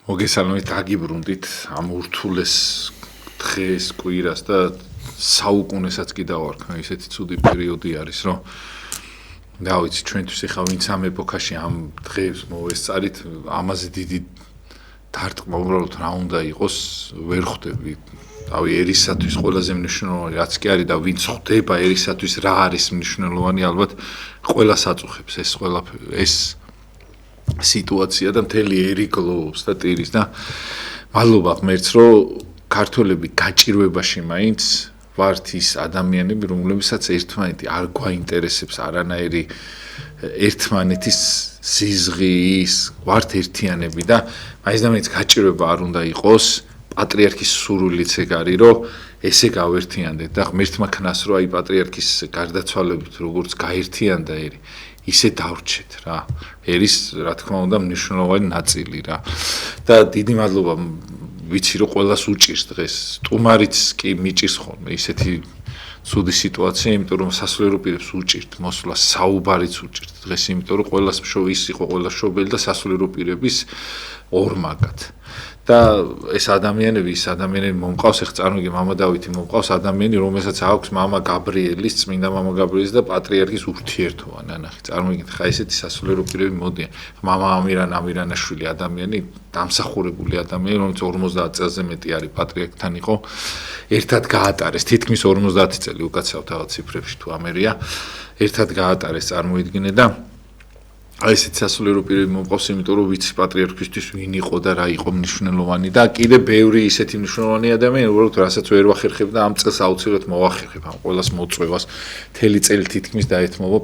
მოგესალმებით, აგიბრუნდით ამ ურთულეს დღეს, კვირას და საუკუნესაც კი დავარქნა, ისეთი ცუდი პერიოდი არის, რომ რა ვიცი, ჩვენთვის ახლა ვინც ამ ეპოქაში ამ დღეს მოვესწარით, ამაზე დიდი დარტყმა უბრალოდ რა უნდა იყოს, ვერ ხვდები. თავი ერისათვის ყველაზე მნიშვნელოვანი რაც კი არის და ვინც ხვდება ერისათვის რა არის მნიშვნელოვანი, ალბათ ყველას აწუხებს ეს ყველაფერი, ეს სიტუაცია და მთელი ერი გლოვობს და ტირის და მადლობა ღმერთს, რომ ქართველები გაჭირვებაში მაინც ვართ ის ადამიანები, რომლებსაც ერთმანეთი არ გვაინტერესებს არანაირი ერთმანეთის სიზღის, ვართ ერთიანები და მაინც და მაინც გაჭირვება არ უნდა იყოს პატრიარქის სურვილიც ეგ არის, რომ ესე გავერთიანდეთ და ღმერთმა ქნას, რომ აი პატრიარქის გარდაცვალებით როგორც გაერთიანდა ერი ისე დავრჩეთ რა. ერის რა თქმა უნდა მნიშვნელოვანი ნაწილი რა. და დიდი მადლობა ვიცი რომ ყველას უჭირს დღეს. სტუმარიც კი მიჭირს ხოლმე ისეთი ცუდი სიტუაცია, იმიტომ რომ სასულიერო პირებს უჭირთ მოსვლა, საუბარიც უჭირთ დღეს, იმიტომ რომ ყველას ის იყო ყველას მშობელი და სასულიერო პირების ორმაგად. და ეს ადამიანები მომყავს, ეხ წარმოგიდგე მამა დავითი მომყავს ადამიანი, რომელსაც აქვს მამა გაბრიელის, წმინდა მამა გაბრიელის და პატრიარქის ურთიერთობა, ნანახი, წარმოგიდგეთ, ხა ესეთი სასულიერო პირები მოდიან. მამა ამირანაშვილი ადამიანი, დამსახურებული ადამიანი, რომელიც 50 წელზე მეტი არის პატრიარქთან იყო, ერთად გაატარეს, თითქმის 50 წელი უკაცრავთ რაღაც ციფრებში თუ ამერია, ერთად გაატარეს, წარმოიდგინე და აი ესეთი სასულიერო პირები მომყავს, იმიტომ რომ ვიცი პატრიარქისთვის ვინ იყო და რა იყო მნიშვნელოვანი და კიდე ბევრი ისეთი მნიშვნელოვანი ადამიანი, უბრალოდ რასაც ვერ ვახერხებ და ამ წელს აუცილებლად მოვახერხებ ამ ყველას მოწვევას, მთელი წელი თითქმის დაეთმობა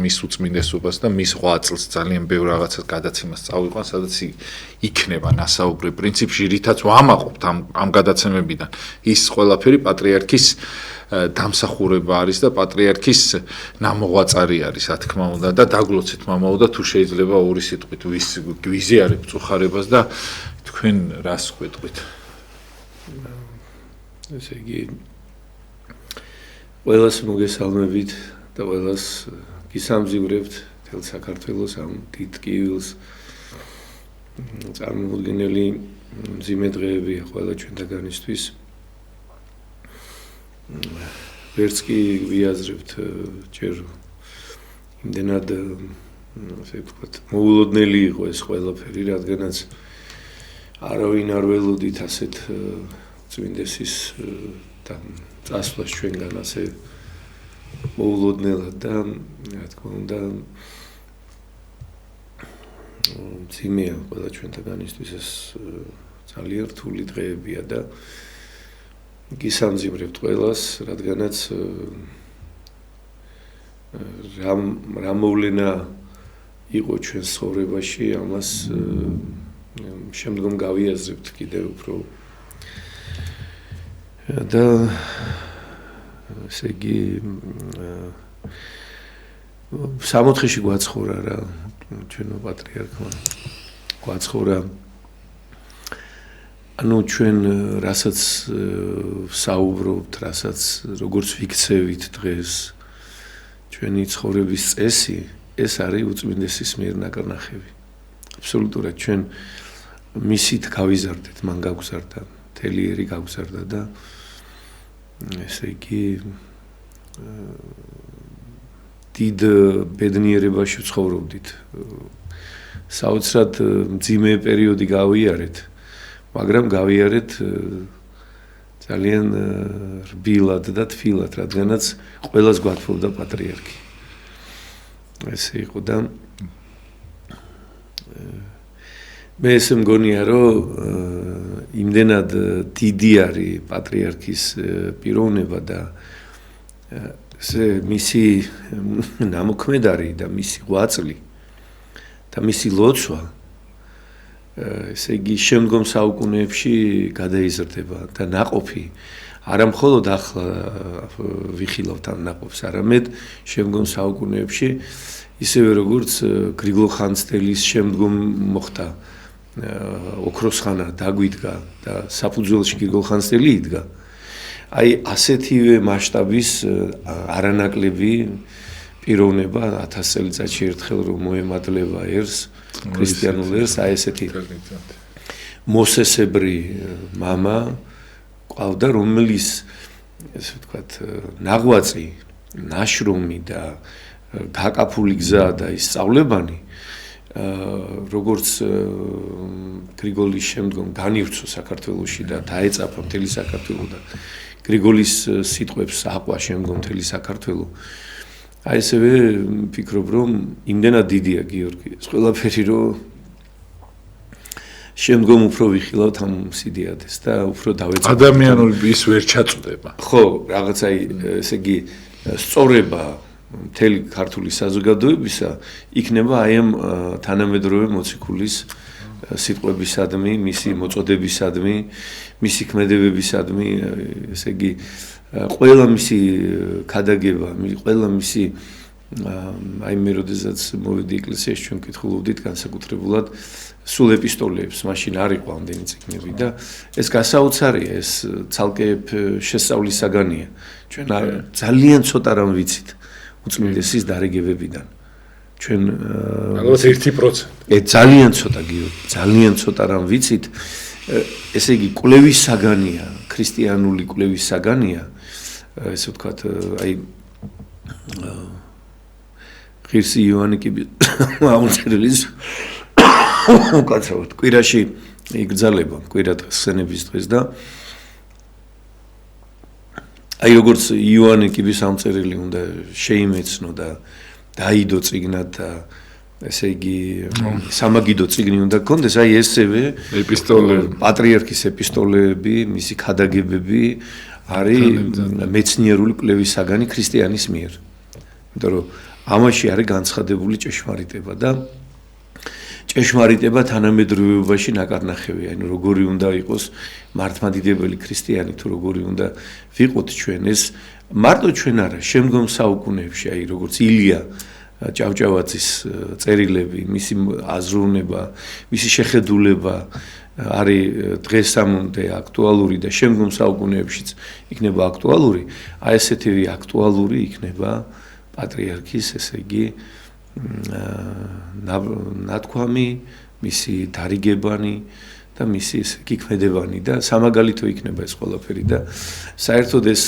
მის უწმინდესობას და მის 8 წელს ძალიან ბევრ რაღაცას გადაცემას წავიყვან, სადაც იქნება ნასაუბრი პრინციპში, რითაც ვამაყობთ ამ გადაცემებიდან. ის ყველაფერი პატრიარქის დამსახურება არის და პატრიარქის ნამოღვაწარი არის, რა თქმა უნდა და დაგლოცეთ მამაო და თუ შეიძლება ორი სიტყვით გვიზიარებ წუხარებას და თქვენ რას გვეტყვით? ესე იგი ყველას მოგესალმებით და ყველას გისამძივრებთ მთელ საქართველოს ამ დიდ კივილს. წარმოუდგენელი მძიმე დღეებია ყველა ჩვენთაგანისთვის. ვერც კი ვიაზრებთ ჯერ იმდენად ასე ვთქვათ მოულოდნელი იყო ეს ყველაფერი, რადგანაც არავინ არ ველოდით ასეთ წმინდესის და წასვლას ჩვენგან ასე მოულოდნელად და რა თქმა უნდა მძიმეა ყველა ჩვენთაგანისთვის ეს ძალიან რთული დღეებია და გისამძივრებთ ყველას, რადგანაც რა მოვლენა იყო ჩვენს ცხოვრებაში, ამას შემდგომ გავიაზრებთ კიდევ უფრო. და ესე იგი სამოთხეში გვაცხოვრა რა, ჩვენო პატრიარქმა გვაცხოვრა. ანუ ჩვენ რასაც საუბრობთ, რასაც როგორც ვიქცევით დღეს ჩვენი ცხოვრების წესი, ეს არის უწმინდესის მიერ ნაკრნახები. აბსოლუტურად ჩვენ მისით გავიზარდეთ, მან გავგზარდა, მთელი ერი გავგზარდა და ესე იგი დიდ ბედნიერებაში ცხოვრობდით. საოცრად მძიმე პერიოდი გავიარეთ. მაგრამ გავიარეთ ძალიან რბილად და თბილად, რადგანაც ყველას გვათხოვდა პატრიარქი. ესე იყო და მე ესე მგონია, რომ იმდენად დიდი არის პატრიარქის პიროვნება და ესე მისი ნამოქმედარი და მისი ღვაწლი და მისი ლოცვა ესე იგი შემდგომ საუკუნეებში გადაიზრდება და ნაყოფი არა მხოლოდ ახლა ვიხილავთ ამ ნაყოფს, არამედ შემდგომ საუკუნეებში ისევე როგორც გრიგოლ ხანძთელის შემდგომ მოხდა ოქროს ხანა დაგვიდგა და საფუძველში გრიგოლ ხანძთელი იდგა. აი ასეთივე მასშტაბის არანაკლები პიროვნება 1000 წელიწადში ერთხელ რომ მოემადლება ერს ქრისტიანულ ერს, აი ესეთი მოსესებრი мама ყავდა, რომელიც ესე ვთქვათ, ნაღვაწი, ნაშრომი და გაკაფული გზა და ის სწავლებანი როგორც გრიგოლის შემდგომ განირჩო საქართველოში და დაეწაფა მთელი საქართველო და გრიგოლის სიტყვებს აყვა შემდგომ მთელი საქართველო. აი ესევე ვფიქრობ, რომ იმდენად დიდია გიორგი ეს ყველაფერი, რომ შემდგომ უფრო ვიხილავთ ამ სიდიადეს და უფრო დავეწაფოთ. ადამიანური ის ვერ ჩაწვდება. ხო, რაღაცა ესე იგი სწორება მთელი ქართული საზოგადოებისა იქნება აი ამ თანამედროვე მოციქულის სიტყვებისადმი, მისი მოწოდებისადმი, მისი ქმედებებისადმი, ესე იგი ყველა მისი ქადაგება, ყველა მისი აი მე როდესაც მოვედი ეკლესიაში ჩვენ კითხულობდით განსაკუთრებულად სულ ეპისტოლეებს, მაშინ არ იყო ამდენი წიგნები და ეს გასაოცარია, ეს ცალკე შესწავლის საგანია. ჩვენ ძალიან ცოტა რამ ვიცით უწმინდესის დარიგებებიდან. ჩვენ ალბათ 1%. ძალიან ცოტა გიორგი, ძალიან ცოტა რამ ვიცით. ესე იგი კვლევის საგანია, ქრისტიანული კვლევის საგანია, ესე ვთქვათ, აი ღირსი იოანე კიბის აღმოცენების უკაცრავად კვირაში იგრძალება კვირადღსენების დღეს და აი როგორც იოანე კიბის ამწერელი უნდა შეიმეცნო და დაიდო წიგნად და ესე იგი სამაგიდო წიგნი უნდა გქონდეს, აი ესევე ეპისტოლეები, პატრიარქის ეპისტოლეები, მისი ქადაგებები არის მეცნიერული კვლევის საგანი ქრისტიანის მიერ. იმიტომ რომ ამაში არის განცხადებული ჭეშმარიტება და ჭეშმარიტება თანამედროვეობაში ნაკარნახევია, ანუ როგორი უნდა იყოს მართლმადიდებელი ქრისტიანი თუ როგორი უნდა ვიყოთ ჩვენ ეს მარტო ჩვენ არა, შემდგომ საუკუნეებში, აი როგორც ილია ჭავჭავაძის წერილები, მისი აზროვნება, მისი შეხედულება არის დღესამდე აქტუალური და შემდგომ საუკუნეებშიც იქნება აქტუალური, აი ესეთივე აქტუალური იქნება პატრიარქის, ესე იგი ნათქვამი, მისი დარიგებანი და მისი ესე იგი ქმედებანი და სამაგალითო იქნება ეს ყველაფერი და საერთოდ ეს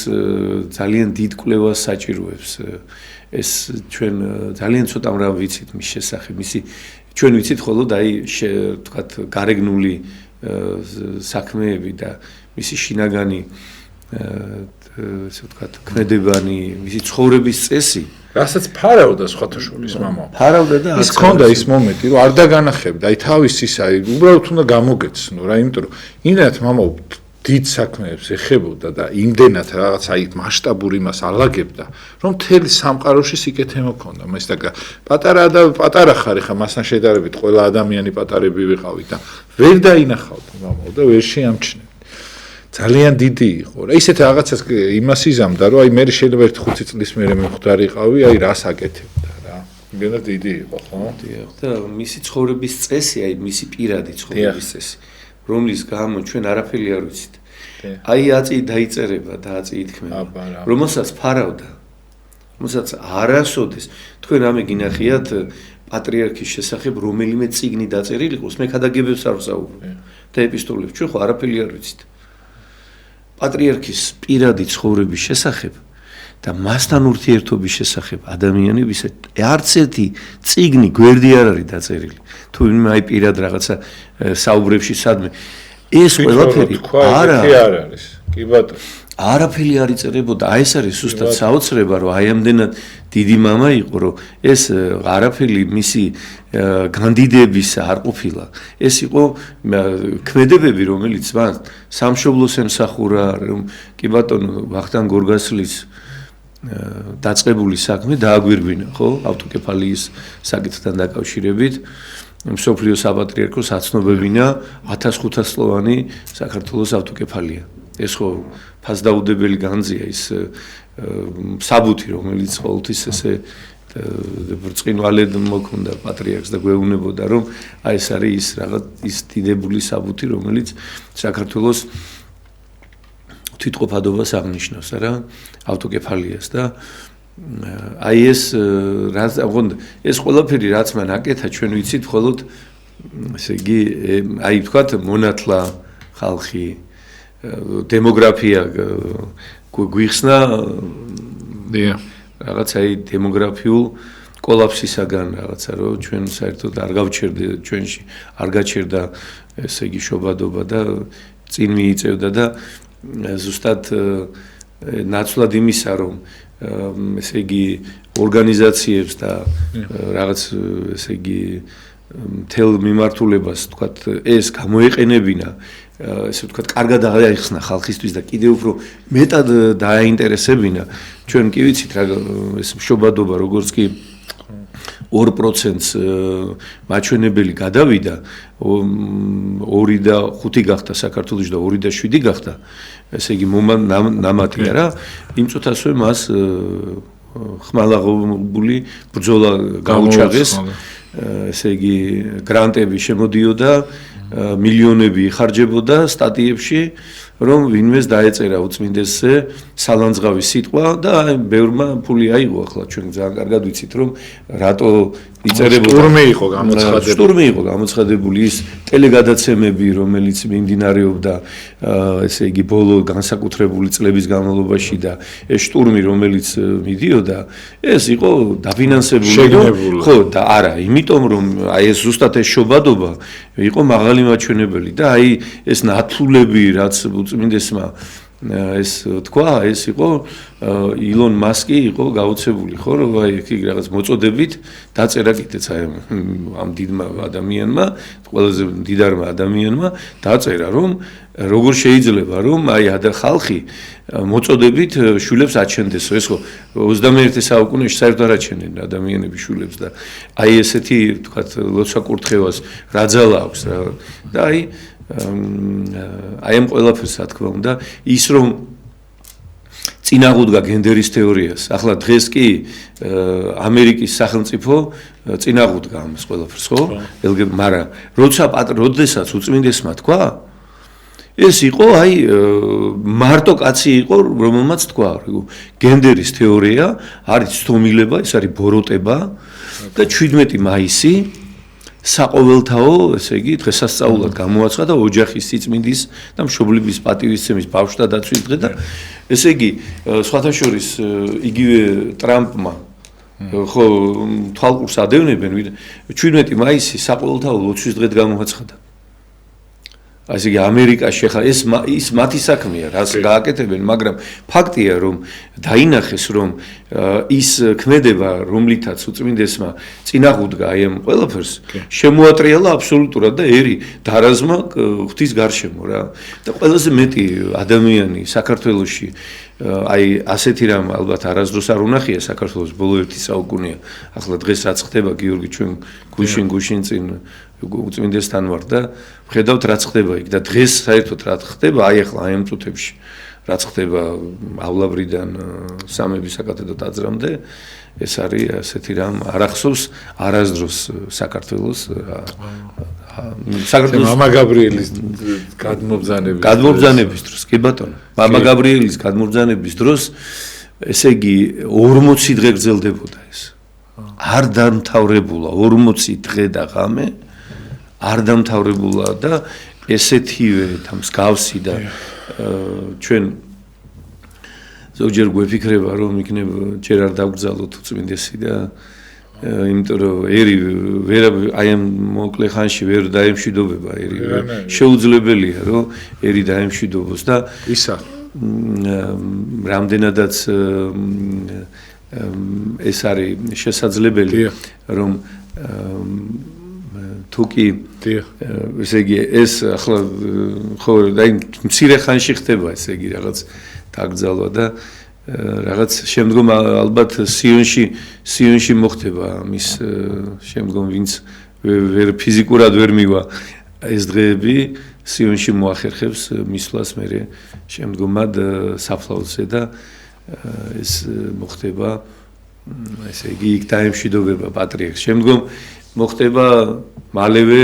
ძალიან დიდ კვლევას საჭიროებს. ეს ჩვენ ძალიან ცოტა რამ ვიცით მის შესახებ, მისი ჩვენ ვიცით მხოლოდ აი თქვათ გარეგნული საქმეები და მისი შინაგანი ესე ვთქვათ ქმედებანი, მისი ცხოვრების წესი, რასაც ფარავდა სხვათაშორის მამა. ფარავდა და ის ქონდა ის მომენტი, რომ არ დაგანახებდა, აი თავის ის აი უბრალოდ უნდა გამოგეცნო რა, იმიტომ რომ იმდენად მამა დიდ საქმეებს ეხებოდა და იმდენად რაღაც აი მასშტაბური მას ალაგებდა, რომ მთელი სამყაროში სიკეთე მოქონდა. მას და პატარა ხარ ხა მასთან შედარებით ყველა ადამიანი პატარები ვიყავით და ვერ დაინახავდა მამა და ვერ შეამჩნევ. ძალიან დიდი იყო რა. ისეთ რაღაცას იმას იზამდა, რომ აი მე შეიძლება 1-5 წლის მერე მემხვდარიყავი, აი რას აკეთებდა რა. იმდენად დიდი იყო, ხო? დიახ, და მისი ცხოვრების წესი, აი მისი პირადი ცხოვრების წესი, რომლის გამო ჩვენ არაფერი არ ვიცით. აი აწი დაიწერება და აწი ითქმება, რომელსაც ფარავდა, რომელსაც არასოდეს თქვენ ამე გინახიათ პატრიარქის შესახებ რომელიმე წიგნი დაწერილი იყოს, მე ქადაგებებს არ ვსაუბრობ და ეპისტოლეებს, ჩვენ ხო არაფერი არ ვიცით. პატრიარქის პირადი ცხოვრების შესახებ და მასთან ურთიერთობის შესახებ ადამიანების არც ერთი წიგნი გვერდი არ არის დაწერილი. თუ ვინმე აი პირად რაღაცა საუბრებში სადმე ეს ყველაფერი არ არის. კი ბატონო. არაფერი არ იწერებოდა. აი ეს არის ზუსტად საოცრება, რომ აი ამდენად დიდი მამა იყო, რომ ეს არაფერი მისი განდიდების არ ყოფილა. ეს იყო ქმედებები, რომელიც მან სამშობლოს ემსახურა, რომ კი ბატონო ვახტანგ გორგასლის დაწყებული საქმე დააგვირგვინა, ხო? ავტოკეფალიის საკითხთან დაკავშირებით. მსოფლიო საპატრიარქოს აცნობებინა 1500 წლოვანი საქართველოს ავტოკეფალია. ეს ხო ფასდაუდებელი განძია ის საბუთი, რომელიც ყოველთვის ესე ბრწყინვალედ მოქონდა პატრიარქს და გვეუბნებოდა, რომ აი ეს არის ის რაღაც ის დიდებული საბუთი, რომელიც საქართველოს თვითყოფადობას აღნიშნავს, არა? ავტოკეფალიას და აი ეს ეს ყველაფერი რაც მან აკეთა, ჩვენ ვიცით მხოლოდ ესე იგი აი ვთქვათ მონათლა ხალხი დემოგრაფია გვიხსნა რაღაც აი დემოგრაფიულ კოლაფსისაგან რაღაცა რომ ჩვენ საერთოდ არ გავჩერდე ჩვენში არ გაჩერდა ესე იგი შობადობა და წინ მიიწევდა და ზუსტად ნაცვლად იმისა რომ ესე იგი ორგანიზაციებს და რაღაც ესე იგი თელ მიმართულებას თქვათ ეს გამოეყენებინა ესე ვთქვათ კარგად აღიხსნა ხალხისთვის და კიდევ უფრო მეტად დააინტერესებინა ჩვენ კი ვიცით რა ეს შობადობა როგორც კი 2%-ს მაჩვენებელი გადავიდა 2 და 5 გახდა საქართველოში და 2 და 7 გახდა ესე იგი ნამატია რა იმ წუთასვე მას ხმალაღობული ბრძოლა გაუჩაღეს ესე იგი გრანტები შემოდიოდა მილიონები იხარჯებოდა სტატიებში რომ ვინმეს დაეწერა უწმინდესზე სალანძღავი სიტყვა და ბევრმა ფული აიღო ახლა ჩვენ ძალიან კარგად ვიცით რომ რატო იწერებოდა შტურმი იყო გამოცხადებული ის ტელეგადაცემები რომელიც მიმდინარეობდა ესე იგი ბოლო განსაკუთრებული წლების განმავლობაში და ეს შტურმი რომელიც მიდიოდა ეს იყო დაფინანსებული ხო და არა იმიტომ რომ აი ეს ზუსტად ეს შობადობა იყო მაღალი მაჩვენებელი და აი ეს ნათლულები რაც უწმინდესმა ეს თქვა ეს იყო ილონ მასკი იყო გაუცებული ხო რომ აი იქ რაღაც მოწოდებით დაწერა კიდეც აი ამ დიდმა ადამიანმა ყველაზე დიდარმა ადამიანმა დაწერა რომ როგორ შეიძლება რომ აი ხალხი მოწოდებით შვილებს აჩენდესო ეს ხო 21 საუკუნეში საერთოდ არ აჩენენ ადამიანები შვილებს და აი ესეთი თქვათ ლოცვა-კურთხევას რა ძალა აქვს რა და აი ამ ყველაფერს რა თქმა უნდა ის რომ წინაღუდგა გენდერის თეორიას ახლა დღეს კი ამერიკის სახელმწიფო წინაღუდგა ამას ყველაფერს ხო მაგრამ როდესაც უწმინდესმა თქვა ეს იყო აი მარტო კაცი იყო რომელმაც თქვა გენდერის თეორია არის ცდომილება ეს არის ბოროტება და 17 მაისი საყოველთაო, ესე იგი, დღესასწაულად გამოაცხადა და ოჯახის სიწმინდის და მშობლების პატივისცემის ბავშვთა დაცვის დღე და ესე იგი, სხვათა შორის იგივე ტრამპმა ხო თვალყურს ადევნებენ 17 მაისი საყოველთაო ლოცვის დღედ გამოაცხადა. ასე იგი ამერიკაში ხა ეს მათი საქმეა, რას გააკეთებენ, მაგრამ ფაქტია რომ დაინახეს რომ ის ქმედება რომლითაც უწმინდესმა წინაღუდგა აი ამ ყველაფერს შემოატრიალა აბსოლუტურად და ერი დარაზმა ღვთის გარშემო რა და ყველაზე მეტი ადამიანი საქართველოში აი ასეთი რამ ალბათ არასდროს არ უნახია საქართველოს ბოლო 1 საუკუნეა ახლა დღეს რაც ხდება გიორგი ჩვენ გუშინ წინ უწმინდესთან ვარ და ვხედავთ რაც ხდება იქ და დღეს საერთოდ რა ხდება აი ახლა აი ამ წუთებში რაც ხდება ავლაბრიდან სამების საკათედრო ტაძრამდე ეს არის ასეთი რამ არ ახსოვს არასდროს საქართველოს მამა გაბრიელის გადმობრძანების დროს კი ბატონო მამა გაბრიელის გადმობრძანების დროს ესე იგი 40 დღე გრძელდებოდა ეს არ დამთავრებულა 40 დღე და ღამე არ დამთავრებულა და ესეთივე და მსგავსი და ჩვენ ზოგჯერ გვეფიქრება რომ იქნებ ჯერ არ დაგგზავნოთ უწმინდესი და იმიტომ რომ ერი ვერ აი ამ მოკლე ხანში ვერ დაემშვიდობება ერი შეუძლებელია რომ ერი დაემშვიდობოს და ისა რამდენადაც ეს არის შესაძლებელი რომ თუკი ესე იგი ეს ახლა ხო და მცირე ხანში ხდება ესე იგი რაღაც დაგძალვა და რაღაც შემდგომ ალბათ სიონში მოხდება მის შემდგომ ვინც ვერ ფიზიკურად ვერ მივა ეს დღეები სიონში მოახერხებს მისვლას მერე შემდგომად საფლავზე და ეს მოხდება ესე იგი იქ დაემშვიდობება პატრიარქს შემდგომ მოხდება მალევე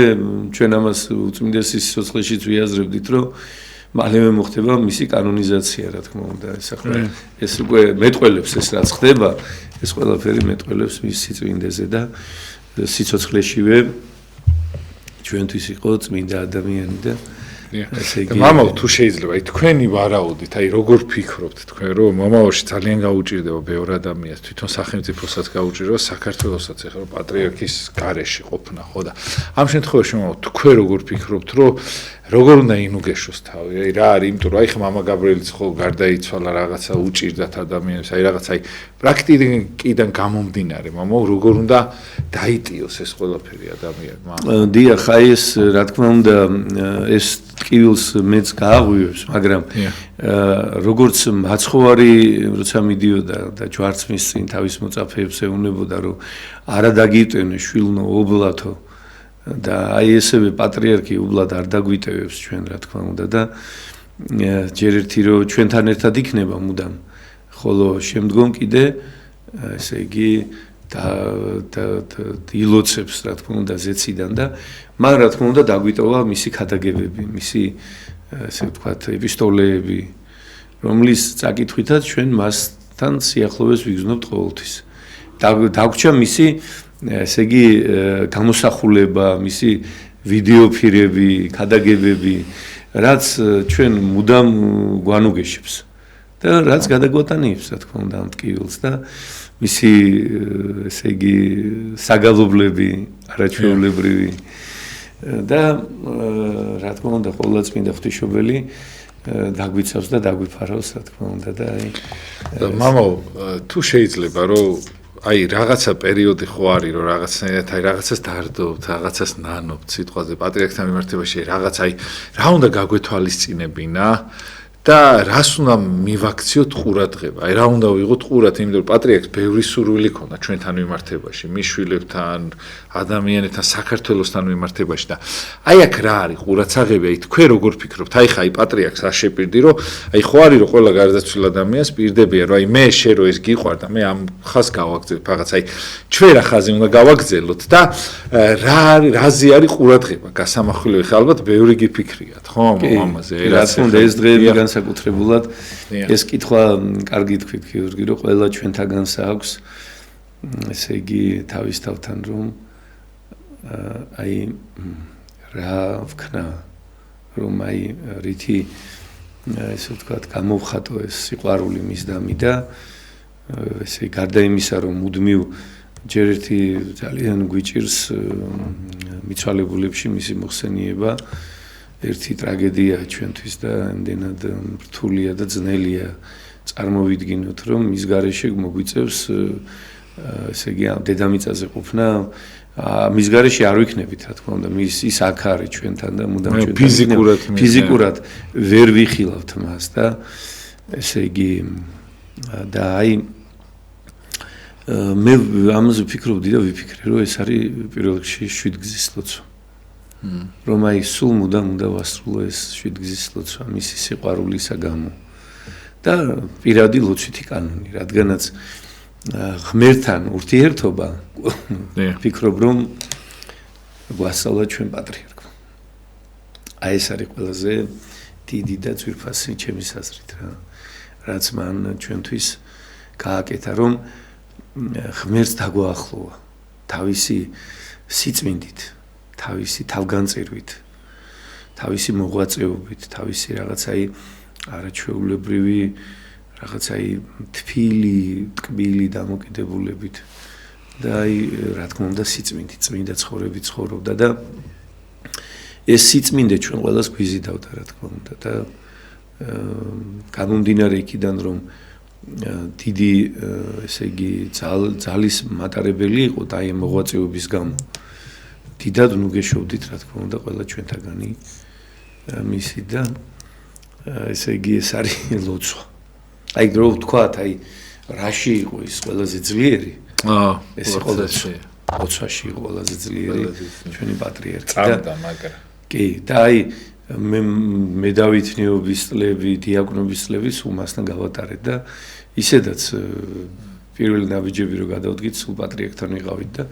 ჩვენ ამას უწმინდესის სიცოცხლეშიც ვიაზრებდით რომ მალევე მოხდება მისი კანონიზაცია რა თქმა უნდა ეს ახლა ეს უკვე მეტყველებს ეს რაც ხდება ეს ყველაფერი მეტყველებს მის სიწმინდეზე და სიცოცხლეშივე ჩვენთვის იყო წმინდა ადამიანი და ესე იგი მამაო თუ შეიძლება თქვენი ვარაუდით როგორ ფიქრობთ თქვენ რომ მომავალში ძალიან გაუჭირდება ბევრ ადამიანს თვითონ სახელმწიფოსაც გაუჭირდება საქართველოსაც ახლა პატრიარქის გარეშე ყოფნა ხო და ამ შემთხვევაში მამაო თქვენ როგორ ფიქრობთ რომ როგორ უნდა ინუგეშოს თავი რა არის იმიტომ რომ ხა მამა გაბრიელიც ხო გარდაიცვალა რაღაცა უჭირდათ ადამიანებს რაღაცა პრაქტიკიდან გამომდინარე მამაო როგორ უნდა დაიტიოს ეს ყველაფერი ადამიანმა დიახ აი ეს რა თქმა უნდა ეს ტკივილს მეც გააღვივებს მაგრამ როგორც მაცხოვარი როცა მიდიოდა და ჯვარცმის წინ თავის მოწაფეებს ეუბნებოდა რომ არა დაგიტვენე შვილნო ობლათო და აი ესევე პატრიარქი უბლად არ დაგვიტევებს ჩვენ რა თქმა უნდა და ჯერ ერთი რომ ჩვენთან ერთად იქნება მუდამ ხოლო შემდგომ კიდე ესე იგი და ილოცებს რა თქმა უნდა ზეციდან და მან რა თქმა უნდა დაგვიტოვა მისი ქადაგებები მისი ესე ვთქვათ ეპისტოლეები რომლის წაკითხვითაც ჩვენ მასთან სიახლოვეს ვიგრძნობთ ყოველთვის დაგვრჩა მისი ესე იგი გამოსახულება მისი ვიდეოფირები ქადაგებები რაც ჩვენ მუდამ გვანუგეშებს და რაც გადაგვატანიებს რა თქმა უნდა ამ ტკივილს და მისი ესე იგი საგალობლები არაჩვეულებრივი და რა თქმა უნდა ყოვლადწმინდა ღვთისმშობელი დაგვიცავს და დაგვიფარავს რა თქმა უნდა და აი მამაო თუ შეიძლება რომ აი რაღაცა პერიოდი ხო არის რომ რაღაცნაირად აი რაღაცას დარდობთ, რაღაცას ნანობთ სიტყვაზე პატრიარქთან მიმართებაში რაღაც აი რა უნდა გაგვეთვალისწინებინა და რას უნდა მივაქციოთ ყურადღება. აი რა უნდა ვიღოთ ყურად, იმიტომ რომ პატრიარქს ბევრი სურვილი ქონდა ჩვენთან მიმართებაში, მის შვილებთან, ადამიანებთან, საქართველოსთან მიმართებაში და აი აქ რა არის ყურადსაღები, აი თქვენ როგორ ფიქრობთ? აი ხა აი პატრიარქს არ შეპირდი, რომ აი ხო არის რომ ყველა გარდაცვლილ ადამიანს პირდებია, რომ აი მე შე რო ეს გიყვარდა, მე ამ ხას გავაგზავნებ რაღაც, აი ჩვენ რა ხაზი უნდა გავაგზავნოთ და რაზე არის ყურადღება გასამახვილებელი, ხა ალბათ ბევრი გიფიქრიათ, ხო, ამაზე. რაც უნდა ეს დღეები განსაკუთრებულად ეს კითხვა კარგი თქვით გიორგი რომ ყველა ჩვენთაგანს აქვს ესე იგი თავის თავთან რომ აი რა ვქნა რომ აი რითი ესე ვთქვათ გამოვხატო ეს სიყვარული მისდამი და ესე გარდა იმისა რომ მუდმივ ჯერ ერთი ძალიან გვიჭირს მიცვალებულებში მისი მოხსენიება ერთი ტრაგედია ჩვენთვის და ამდენად რთულია და ძნელია წარმოვიდგინოთ რომ მის გარეშე მოგვიწევს ესე იგი დედამიწაზე ყოფნა მის გარეშე არ ვიქნებით რა თქმა უნდა ის აქ არის ჩვენთან და მუდამ ჩვენთან ფიზიკურად ვერ ვიხილავთ მას და ესე იგი და აი მე ამაზე ვფიქრობდი და ვიფიქრე რომ ეს არის პირველ რიგში შვიდგზის ლოცვა რომ აი სულ მუდამ უნდა ვასრულო ეს შვიდგზის ლოცვა მისი სიყვარულისა გამო და პირადი ლოცვითი კანონი რადგანაც ღმერთთან ურთიერთობა ვფიქრობ რომ გვასწავლა ჩვენ პატრიარქმა აი ეს არის ყველაზე დიდი და ძვირფასი ჩემი აზრით რა რაც მან ჩვენთვის გააკეთა რომ ღმერთს დაგვაახლოვა თავისი სიწმინდით თავისი თავგანწირვით, თავისი მოღვაწეობით, თავისი რაღაცაი არაჩვეულებრივი რაღაცაი თბილი, ტკბილი დამოკიდებულებით და აი რა თქმა უნდა სიწმინდით, წმინდა ცხოვრებით ცხოვრობდა და ეს სიწმინდე ჩვენ ყველას გვიზიდავდა რა თქმა უნდა და გამომდინარე იქიდან რომ დიდი ესე იგი ძალის მატარებელი იყო და აი მოღვაწეობის გამო დიდად ნუგეშოვდით რა თქმა უნდა ყველა ჩვენთაგანი მისი და ესე იგი ეს არის ლოცვა. აი რო ვთქვათ, აი რაში იყო ის ყველაზე ძლიერი? ეს იყო ლოცვაში იყო ყველაზე ძლიერი ჩვენი პატრიარქი და მაგრამ კი და აი მე დავითნიობის წლები, დიაკვნობის წლები სულ მასთან გავატარეთ და ისედაც პირველი ნაბიჯები რო გადავდგით, სულ პატრიარქთან ვიყავით და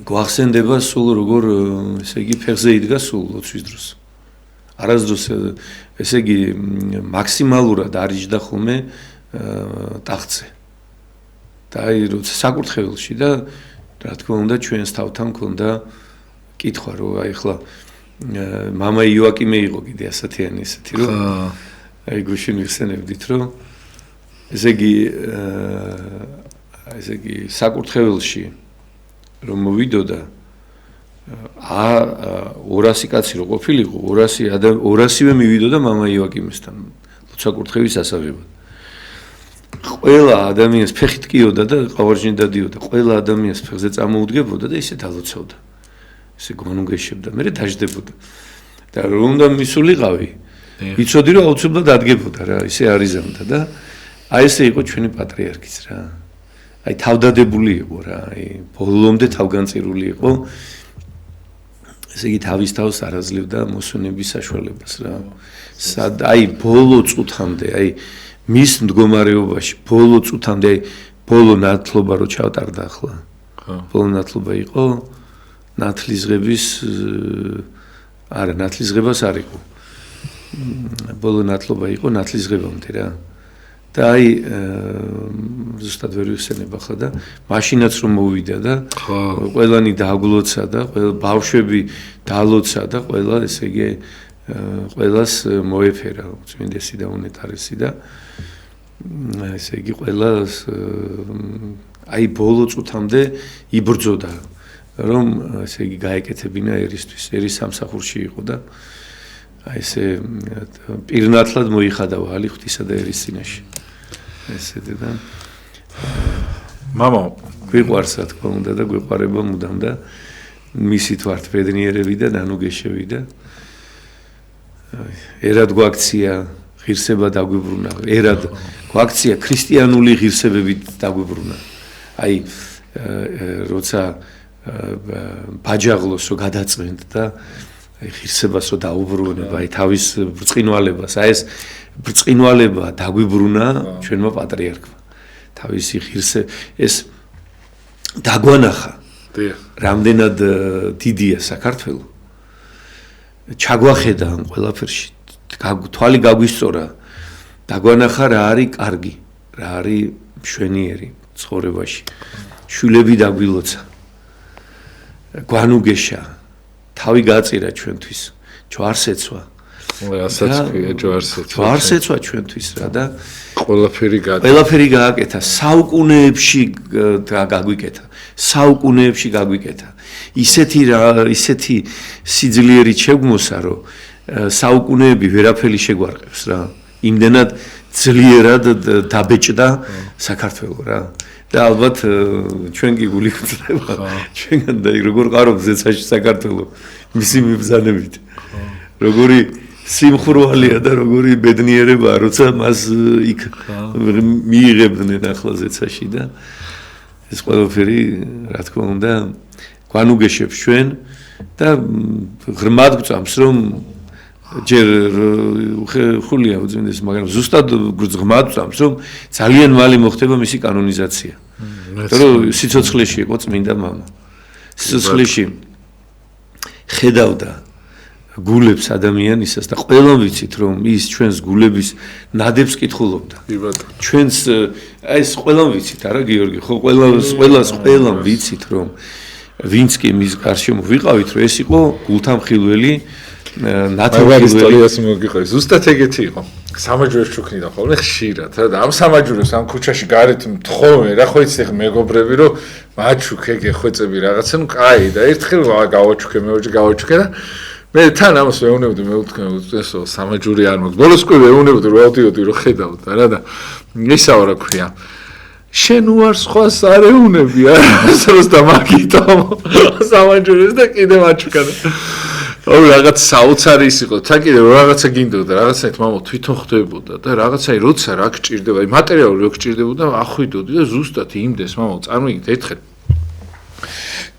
გვახსენდება სულ როგორ ესე იგი ფეხზე იდგა სულ ლოცვის დროს. არასდროს ესე იგი მაქსიმალურად არიჯდა ხოლმე ტახტზე. და აი როცა საკურთხეველში და რა თქმა უნდა ჩვენს თავთან მქონდა კითხვა რომ აი ხლა მამა იოაკიმე იყო კიდე ასათიანი ესეთი რომ აი გუშინ ვიხსენებდით რომ ესე იგი საკურთხეველში რომ მოვიდოდა 200 კაცი რო ყოფილიყო 200-ვე მივიდოდა მამა იოაკიმესთან საკურთხევის ასაღებად ყველა ადამიანს ფეხით კიოდა და ყავარჯნით დადიოდა ყველა ადამიანს ფეხზე წამოუდგებოდა და ისე დალოცავდა ესე გონუგეშებდა მე დაждდებოდა და რომ უნდა მისულიყავი იცოდი რომ აუცილებლად დადგებოდა რა ისე არიზამდა და აი ესე იყო ჩვენი პატრიარქიც რა აი თავდადებული იყო რა აი ბოლომდე თავგანწირული იყო ესე იგი თავის თავს არაძლევდა მოსვენების საშუალებას რა აი ბოლო წუთამდე აი მის მდგომარეობაში ბოლო წუთამდე აი ბოლო ნათლობა რო ჩავტარდა ახლა ბოლო ნათლობა იყო ნათლისღების არა ნათლისღებას არ იყო ბოლო ნათლობა იყო ნათლისღებამდე რა და აი ზუსტად ვერ ვიხსენებ ახლა და მაშინაც რომ მოვიდა და ყველანი დააგლოცა და ყველა ბავშვები დაალოცა და ყველა ესე იგი ყველას მოეფერა უწმინდესი და უნეტარესი და ესე იგი ყველას აი ბოლო წუთამდე იბრძოდა რომ ესე იგი გაეკეთებინა ერისთვის ერის სამსახურში იყო და აი ესე პირნათლად მოიხადავა ალი ღვთისა და ერის წინაშე ესე და მამა გვიყვარს რა თქმა უნდა და გვიყვარება მუდამ და მისი თვართბედნიერები და ნანუგეშები და ერად გვაქცია ღირსება დაგვიბრუნა ერად გვაქცია ქრისტიანული ღირსებებით დაგვიბრუნა აი როცა ბაჯაღლოსო გადაწყვეტ და ღირსებასო დაუბრუნება აი თავის ბრწყინვალებას აი ეს ბრწყინვალება დაგვიბრუნა ჩვენმა პატრიარქმა თავისი ღირსე ეს დაგვანახა რამდენად დიდია საქართველო ჩაგვახედა ამ ყველაფერში თვალი გაგვისწორა დაგვანახა რა არის კარგი რა არის მშვენიერი ცხოვრებაში შვილები დაგვილოცა გვანუგეშა თავი გაწირა ჩვენთვის ჯვარსეცვა ჯვარსეცვა ჩვენთვის რა და ყველაფერი გააკეთა საუკუნეებში გაგვიკეთა ისეთი სიძლიერით შეგვმოსა რომ საუკუნეები ვერაფერი შეგვარყევს რა იმდენად ძლიერად დაბეჭდა საქართველო რა და ალბათ ჩვენ კი გული გვწდება ჩვენგან და როგორ ყარობ ზეცაში საქართველო მისი მიბრძანებით როგორი სიმხურვალეა და როგორი ბედნიერებაა როცა მას იქ მიიღებდნენ ახლა ზეცაში და ეს ყველაფერი რა თქმა უნდა გვანუგეშებს ჩვენ და ღრმად გვწამს რომ ჯერ ხულია უძინდეს მაგრამ ზუსტად ღრმად გვწამს რომ ძალიან მალე მოხდება მისი კანონიზაცია რომ სიცოცხლეში იყო წმინდა მამა სიცოცხლეში ხედავდა გულებს ადამიანისას და ყველამ ვიცით რომ ის ჩვენს გულების ნადებს კითხულობდა ჩვენს აი ეს ყველამ ვიცით არა გიორგი ხო ყველამ ვიცით რომ ვინც კი მის გარშემო ვიყავით რომ ეს იყო გულთამხილველი ნათლობის ისტორიას მოგიყვეს ზუსტად ეგეთი იყო სამაჯურებს ჩუქნიდა ხოლმე ხშირად და ამ სამაჯურებს ამ ქუჩაში გარეთ მთხოვე რა ხო იცი მეგობრები რომ მაჩუქ ეგ ეხვეწები რაღაცა ნუ კაი და ერთხელ გავაჩუქე მეოჯი გავაჩუქე და მე თან ამას ვეუბნებდი მე ვთქვი ესო სამაჯური არ მოქვს ბოლოს კი ვეუბნებდი რომ ავდიოდი რომ ხედავდა რა და ისაო რა ქვია შენ უარ სხვას არ ეუბნები არასდროს და მაგითო სამაჯურებს და კიდე მაჩუქა ოღონდ რაღაც საოცარი ის იყო თან კიდე რაღაცა გინდოდა რაღაცაით მამა თვითონ ხდებოდა და რაღაცაი როცა რა გჭირდება აი მატერიალური რო გჭირდებოდა ახვიდოდი და ზუსტად იმდეს მამა წარმოგიდგენთ ერთხელ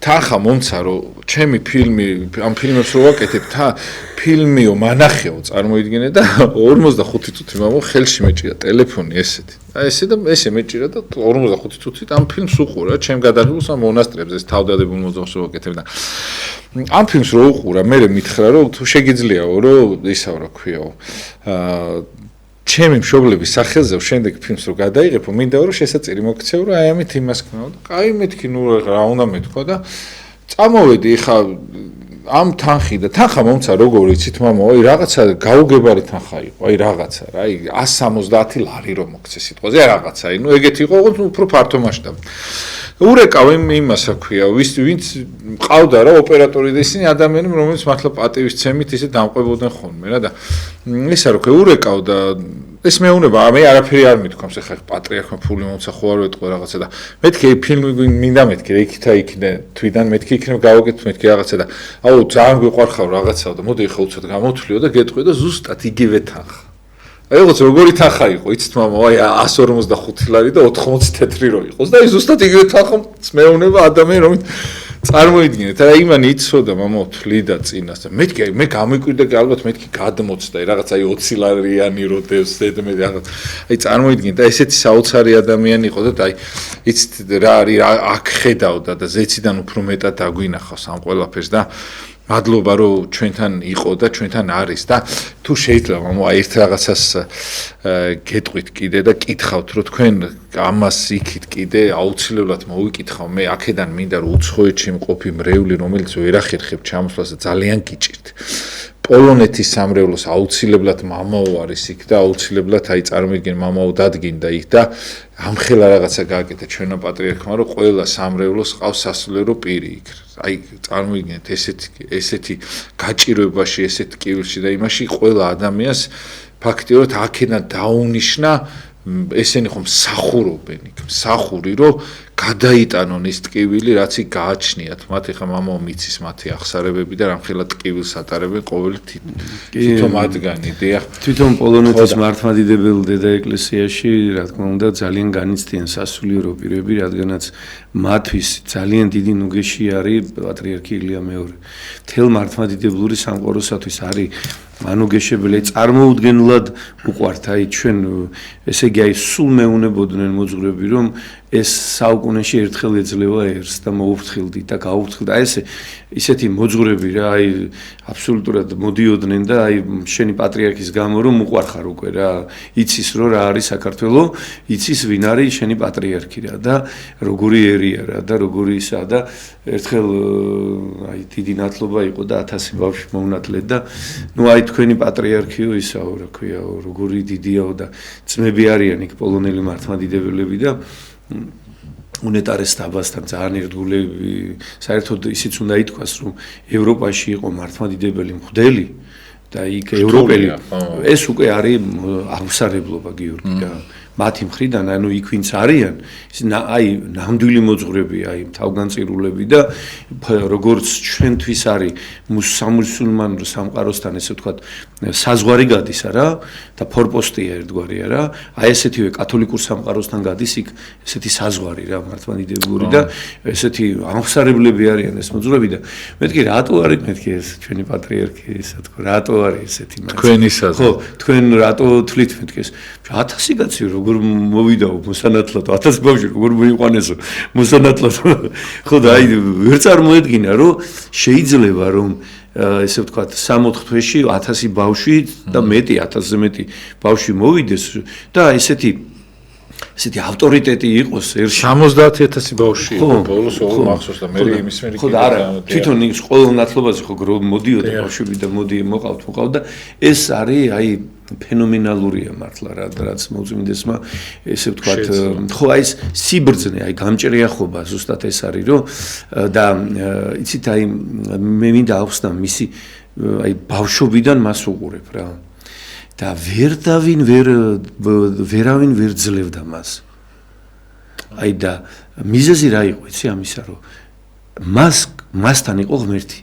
თანხა მომცა რომ ჩემი ფილმი ამ ფილმებს რო ვაკეთებ ფილმიო მანახეო წარმოიდგინე და 45 წუთი მამა ხელში მეჭირა ტელეფონი ესეთი აი ესე და ესე მეჭირა და 45 წუთით ამ ფილმს უყურა ჩემ გადაღებულს ამ მონასტრებზე ეს თავდადებულ მოძახს რო ვაკეთებ და ამ ფილმს რო უყურა მე მითხრა რომ თუ შეგიძლიაო რომ ისაო რა ქვიაო ჩემი მშობლების სახელზე შემდეგ ფილმს რო გადაიღებო, მინდა რომ შესაწირი მოგცევ რა აი ამით იმას ქნაო და კაი მეთქი ნუ რა უნდა მეთქვა და წამოვედი ხა ამ თანხი და თანხა მომცა როგორ იცით მამა, აი რაღაცა გაუგებარი თანხა იყო, აი რაღაცა რა, აი 170 ლარი რომ მოგცე სიტყვაზე, აი რაღაცა, აი ნუ ეგეთი იყო, უფრო ფართო მასშტაბი. ურეკავ იმას აქვია, ვინც მყავდა რა ოპერატორი და ისინი ადამიანები, რომელიც მართლა პატივისცემით ისე დამყვებოდნენ ხოლმე რა და ისა რო ურეკავ და ეს მეუნება, მე არაფერი არ მithქვამს, ეხლა პატრიარქმა ფული მომცა ხო არ ვეტყვი რაღაცა და მეთქი ფილმი მინდა მეთქი რა იქითა იქნე თვიდან მეთქი იქნებ გავაკეთე მეთქი რაღაცა და აუ ძალიან გვიყვარხავ რაღაცა და მოდი ეხლა უცად გამოთვლიო და გეტყვი და ზუსტად იგივე თანხა. აი როგორც როგორი თანხა იყო, იცით მამა, აი 155 ლარი და 80 თეთრი რო იყოს და აი ზუსტად იგივე თანხა მეუნება ადამიანი რომელიც წარმოიდგინეთ, რა იმანი იცოდა მამა თვლიდა წინას და მეთქი აი მე გამიკვირდა კი ალბათ მეთქი გადმოცდა რაღაც აი 20 ლარიანი რო დევს ზედმე რაღაც აი წარმოიდგინეთ და ესეთი საოცარი ადამიანი იყო და აი იცით რა არის აქ ხედავდა და ზეციდან უფრო მეტად დაგვინახავს ამ ყველაფერს და მადლობა რომ ჩვენთან იყო და ჩვენთან არის და თუ შეიძლება მამა ერთ რაღაცას გეტყვით კიდე და კითხავთ რომ თქვენ ამას იქით კიდე აუცილებლად მოვიკითხავ მე აქედან მინდა რომ უცხოეთში მყოფი მრევლი რომელიც ვერ ახერხებ ჩამოსვლას და ძალიან გიჭირთ პოლონეთის სამრევლოს აუცილებლად მამაო არის იქ და აუცილებლად აი წარმოიდგინე მამაო დადგინდა იქ და ამხელა რაღაცა გააკეთა ჩვენო პატრიარქმა რომ ყველა სამრევლოს ყავს სასულიერო პირი იქ აი წარმოიდგინეთ ესეთი გაჭირვებაში ესეთ კივილში და იმაში ყველა ადამიანს ფაქტიურად აქედან დაუნიშნა ესენი ხომ მსახურობენ იქ მსახური რომ გადაიტანონ ის ტკივილი რაც იქ გააჩნიათ მათ ეხა მამაო მიცის მათი აღსარებები და რამხელა ტკივილს ატარებენ ყოველი თითო მათგანი დიახ თვითონ პოლონეთის მართლმადიდებელ დედა ეკლესიაში რა თქმა უნდა ძალიან განიცდიან სასულიერო პირები რადგანაც მათთვის ძალიან დიდი ნუგეში არის პატრიარქი ილია მეორე მთელ მართლმადიდებლური სამყაროსათვის არის მანუგეშებელი წარმოუდგენლად უყვართ აი ჩვენ ესე იგი აი სულ მეუნებოდნენ მოძღვრები რომ ეს საუკუნეში ერთხელ ეძლევა ერს და მოუფრთხილდით და გაუფრთხილდით აი ისეთი მოძღვრები რა აი აბსოლუტურად მოდიოდნენ და აი შენი პატრიარქის გამო რომ უყვარხარ უკვე რა იცის რომ რა არის საქართველო იცის ვინ არის შენი პატრიარქი რა და როგორი ერია რა და როგორი ისა და ერთხელ აი დიდი ნათლობა იყო და 1000 ბავშვი მოუნათლეთ და ნუ აი თქვენი პატრიარქიო ისაო რა ქვიაო როგორი დიდიაო და ძმები არიან იქ პოლონელი მართლმადიდებელები და უნეტარეს დაბასთან ძალიან ერთგულები საერთოდ ისიც უნდა ითქვას რომ ევროპაში იყო მართლმადიდებელი მღვდელი და იქ ევროპელი ეს უკვე არის აღსარებლობა გიორგი რა მათი მხრიდან ანუ იქ ვინც არიან აი ნამდვილი მოძღვრები აი თავგანწირულები და როგორც ჩვენთვის არის მუსულმან სამყაროსთან ესე ვთქვათ საზღვარი გადის რა და ფორპოსტია ერთგვარია რა აი ესეთივე კათოლიკურ სამყაროსთან გადის იქ ესეთი საზღვარი რა მართლმადიდებლური და ესეთი აღსარებლები არიან ეს მოძღვრები და მეთქი რატო არის მეთქი ეს ჩვენი პატრიარქი ესა თქო რატო არის ესეთი თქვენისაზე ხო თქვენ რატო თვლით მეთქი ეს 1000 კაცი როგორ მოვიდაო მოსანათლად 1000 ბავშვი როგორ მოიყვანესო მოსანათლად ხო და აი ვერ წარმოედგინა რომ შეიძლება რომ ესე ვთქვათ 64 თვეში 1000 ბავშვი და მეტი 1000-ზე მეტი ბავშვი მოვიდეს და ესეთი ავტორიტეტი იყოს ერში 70000 ბავშვი იყო ბოლოს ოღონდ მახსოვს და მე იმის მე ხო და არა თვითონ ის ყოველ ნათლობაზე ხო მოდიოდა ბავშვები და მოყავთ და ეს არის აი ფენომენალურია მართლა რაც მოწმინდესმა ესე ვთქვათ ხო აი ეს სიბრძნე აი გამჭრიახობა ზუსტად ეს არის რომ და იცით აი მე მინდა ახსნა მისი აი ბავშვობიდან მას უყურებ რა და ვერავინ ვერ ძლევდა მას აი და მიზეზი რა იყო იცი ამისა რომ მასთან იყო ღმერთი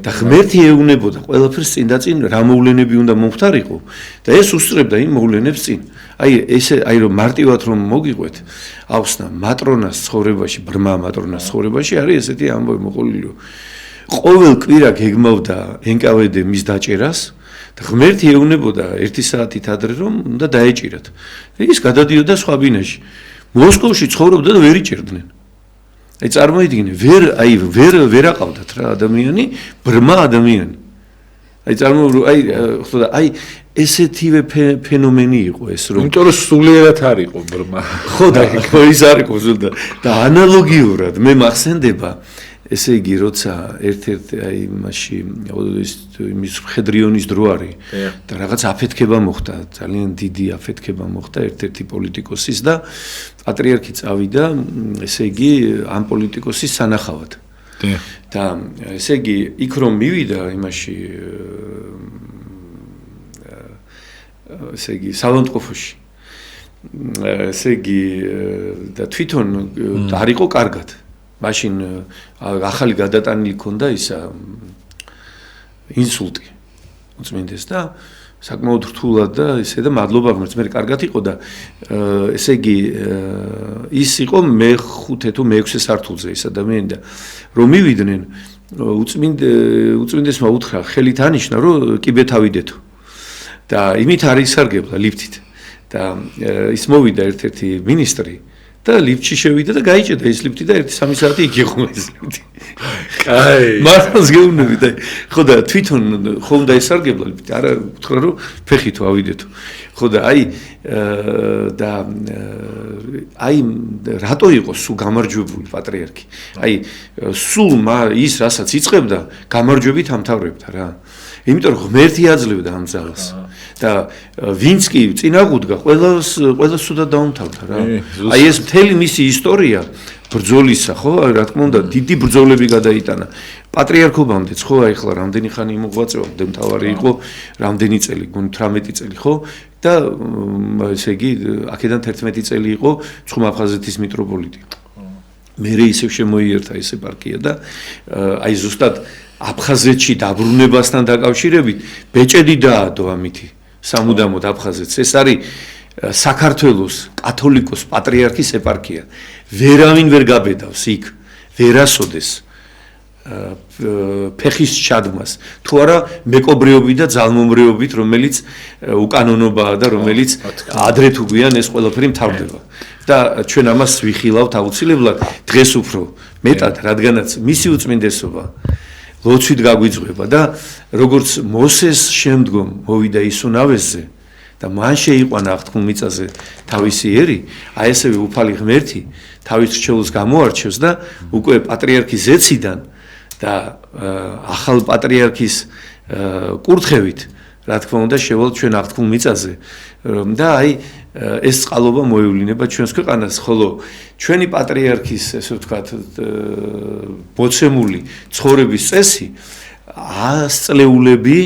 და ღმერთი ეუბნებოდა ყველაფერს წინ და წინ რა მოვლენები უნდა მომხდარიყო და ეს უსწრებდა იმ მოვლენებს წინ აი ესე აი რომ მარტივად რომ მოგიყვეთ ახსნა მატრონას ცხოვრებაში ბრმა მატრონას ცხოვრებაში არის ესეთი ამბავი მოყოლილი რომ ყოველ კვირა გეგმავდა NKVD მის დაჭერას და ღმერთი ეუბნებოდა 1 საათით ადრე რომ უნდა დაეჭირათ და ის გადადიოდა სხვა ბინაში მოსკოვში ცხოვრობდა და ვერ იჭერდნენ აი წარმოიდგინე ვერ აყავდათ რა ადამიანი ბრმა ადამიანი აი ესეთივე ფენომენი იყო ეს რომ იმიტომ რომ სულიერად არ იყო ბრმა ხო და ის არ იყო და ანალოგიურად მე მახსენდება ესე იგი როცა ერთ-ერთ აი მასში იმის მხედრიონის დრო არის და რაღაც აფეთქება მოხდა ძალიან დიდი აფეთქება მოხდა ერთ-ერთი პოლიტიკოსის და პატრიარქი წავიდა ესე იგი ამ პოლიტიკოსის სანახავად და ესე იგი იქ რომ მივიდა იმაში ესე იგი სალონტყოფოში ესე იგი და თვითონ არ იყო კარგად მაშინ ახალი გადატანილი ქონდა ისა ინსულტი უწმინდეს და საკმაოდ რთულად და ესე და მადლობა ღმერთს მე კარგად იყო და ესე იგი ის იყო მე-5 თუ მე-6 სართულზე ის ადამიანი და რომ მივიდნენ უწმინდესმა უთხრა ხელით ანიშნა რომ კიბეთ ავიდეთო და იმით არ ისარგებლა ლიფტით და ის მოვიდა ერთ-ერთი მინისტრი და ლიფტში შევიდა და გაიჭედა ეს ლიფტი და 1-3 საათი იქ იყო ეს ლიფტი. კაი. მართლაც გეუბნები და ხო და თვითონ ხო უნდა ისარგებლა ლიფტი. არა უთხრა რომ ფეხით ავიდეთო. ხო და აი რატო იყო სულ გამარჯვებული პატრიარქი? აი სულ ის რასაც იწყებდა გამარჯვებით ამთავრებდა რა. იმიტომ რომ ღმერთი აძლევდა ამ ძალას. და ვინც კი წინაღუდგა ყველას სუდად დაუმთავრდა რა. აი ეს მთელი მისი ისტორია ბრძოლისა ხო რა თქმა უნდა დიდი ბრძოლები გადაიტანა პატრიარქობამდეც ხო აი ხლა რამდენი ხანი მოღვაწეობდა მთავარი იყო რამდენი წელი 18 წელი ხო და ესე იგი აქედან 11 წელი იყო ცხუმ-აფხაზეთის მიტროპოლიტი. მერე ისევ შემოიერთა ეს ეპარქია და აი ზუსტად აფხაზეთში დაბრუნებასთან დაკავშირებით ბეჭედი დაადო ამითი სამუდამოდ აფხაზეთს ეს არის საქართველოს კათოლიკოს პატრიარქის ეპარქია ვერავინ ვერ გაბედავს იქ ვერასოდეს ფეხის ჩადმას თუ არა მეკობრეობით და ძალმომრეობით რომელიც უკანონობაა და რომელიც ადრე თუ გვიან ეს ყველაფერი მთავრდება და ჩვენ ამას ვიხილავთ აუცილებლად დღეს უფრო მეტად რადგანაც მისი უწმინდესობა ლოცვით გაგვიძღვება და როგორც მოსეს შემდგომ მოვიდა ისუნავესზე და მან შეიყვანა აღთქმულ მიწაზე თავისი ერი, აი ესევე უფალი ღმერთი თავის რჩეულს გამოარჩევს და უკვე პატრიარქის ზეციდან და ახალ პატრიარქის კურთხევით, რა თქმა უნდა, შევალთ ჩვენ აღთქმულ მიწაზე და აი ეს წყალობა მოევლინება ჩვენს ქვეყანას, ხოლო ჩვენი პატრიარქის, ესე ვთქვათ, მოცემული ცხოვრების წესი 100 წლეულები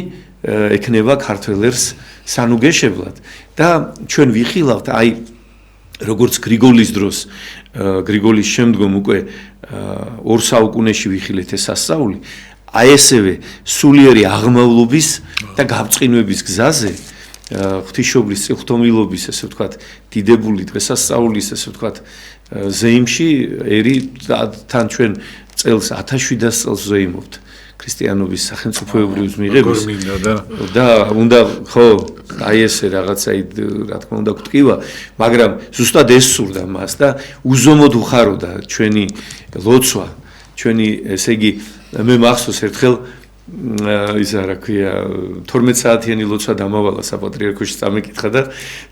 ექნება ქართველერს სანუგეშებლად და ჩვენ ვიხილავთ აი როგორც გრიგოლის დროს გრიგოლის შემდგომ უკვე 2 საუკუნეში ვიხილეთ ეს სასწაული აი ესევე სულიერი აღმავლობის და გავწყინვების გზაზე ღვთისმშობლის წილხდომილობის ესე ვთქვათ დიდებული დღესასწაულის ესე ვთქვათ ზეიმში ერი თან ჩვენ წელს 1700 წელს ზეიმობთ ქრისტიანობის სახელმწიფოებრივ მიღების და უნდა ხო აი ესე რაღაცა რა თქმა უნდა გვტკივა მაგრამ ზუსტად ეს სურდა მას და უზომოდ უხაროდა ჩვენი ლოცვა ჩვენი ესე იგი მე მახსოვს ერთხელ ისა რა ქვია 12 საათიანი ლოცვა დამავალა საპატრიარქოში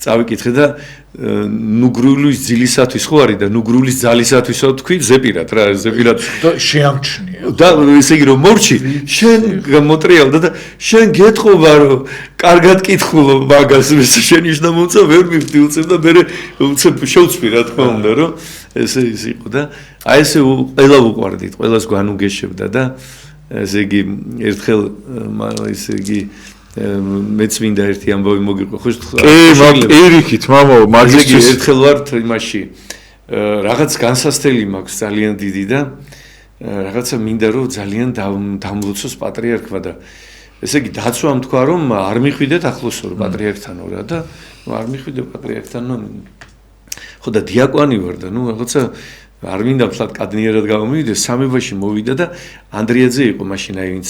წავიკითხე და ნუგრულის ძილისათვის ხო არის და ნუგრულის ძალისათვისო თქვი ზეპირად რა ზეპირად შეამჩნია და ესე იგი რომ მორჩი შენ მოტრიალდა და შენ გეთხოვა რომ კარგად კითხულო მაგას შენ ისნა მომცა ვერ მივდი უცებ და მე უცებ შევწვი რა თქმა უნდა რომ ესე ის იყო და აი ესე ყველა უყვარდით ყველას გვანუგეშებდა და ესე იგი ერთხელ ესე იგი მეც მინდა ერთი ამბავი მოგიყვე ხო ერიქით მამა მაგისტრის ერთხელ ვარ იმაში რაღაც განსასწრელი მაქვს ძალიან დიდი და რაღაცა მინდა რომ ძალიან დამლოცოს პატრიარქმა და ესე იგი დაცვამ თქვა რომ არ მიხვიდეთ ახლოსო პატრიარქთანო რა და არ მიხვიდე პატრიარქთანო ხო და დიაკვანი ვარ და ნუ რაღაცა არ მინდა ფლად კადნიერად გამომივიდეს სამებაში მოვიდა და ანდრიაძე იყო მაშინ აი ვინც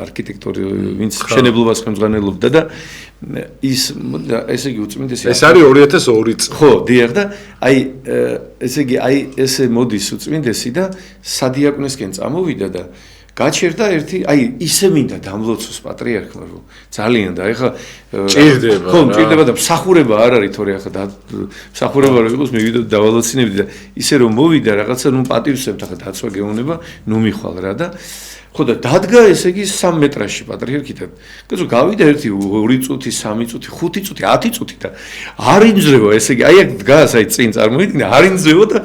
არქიტექტორი ვინც მშენებლობას ხელმძღვანელობდა და ის ესე იგი უწმინდესი ეს არის 2002 წელი ხო დიახ და აი ესე იგი აი ესე მოდის უწმინდესი და სადიაკვნესკენ წამოვიდა და გაჩერდა ერთი, აი ისე მინდა დამლოცოს პატრიარქმა, რომ ძალიან და ეხლა ჭირდება. ხო, ჭირდება და მსახურება არ არის თორე ახლა მსახურება რომ იყოს, მივიდა დავალოცინებდი და ისე რომ მოვიდა რაღაცა, ნუ პატივსებთ ახლა დაცვა გეუბნება, ნუ მიხვალ რა და ხო და დადგა ესე იგი 3 მეტრაში პატრიარქიდან. კაცო გავიდა 1 2 წუთი, 3 წუთი, 5 წუთი, 10 წუთი და არ ინძრევა ესე იგი, აი აქ დგას აი წინ წარმოიდგინე, არ ინძრევა და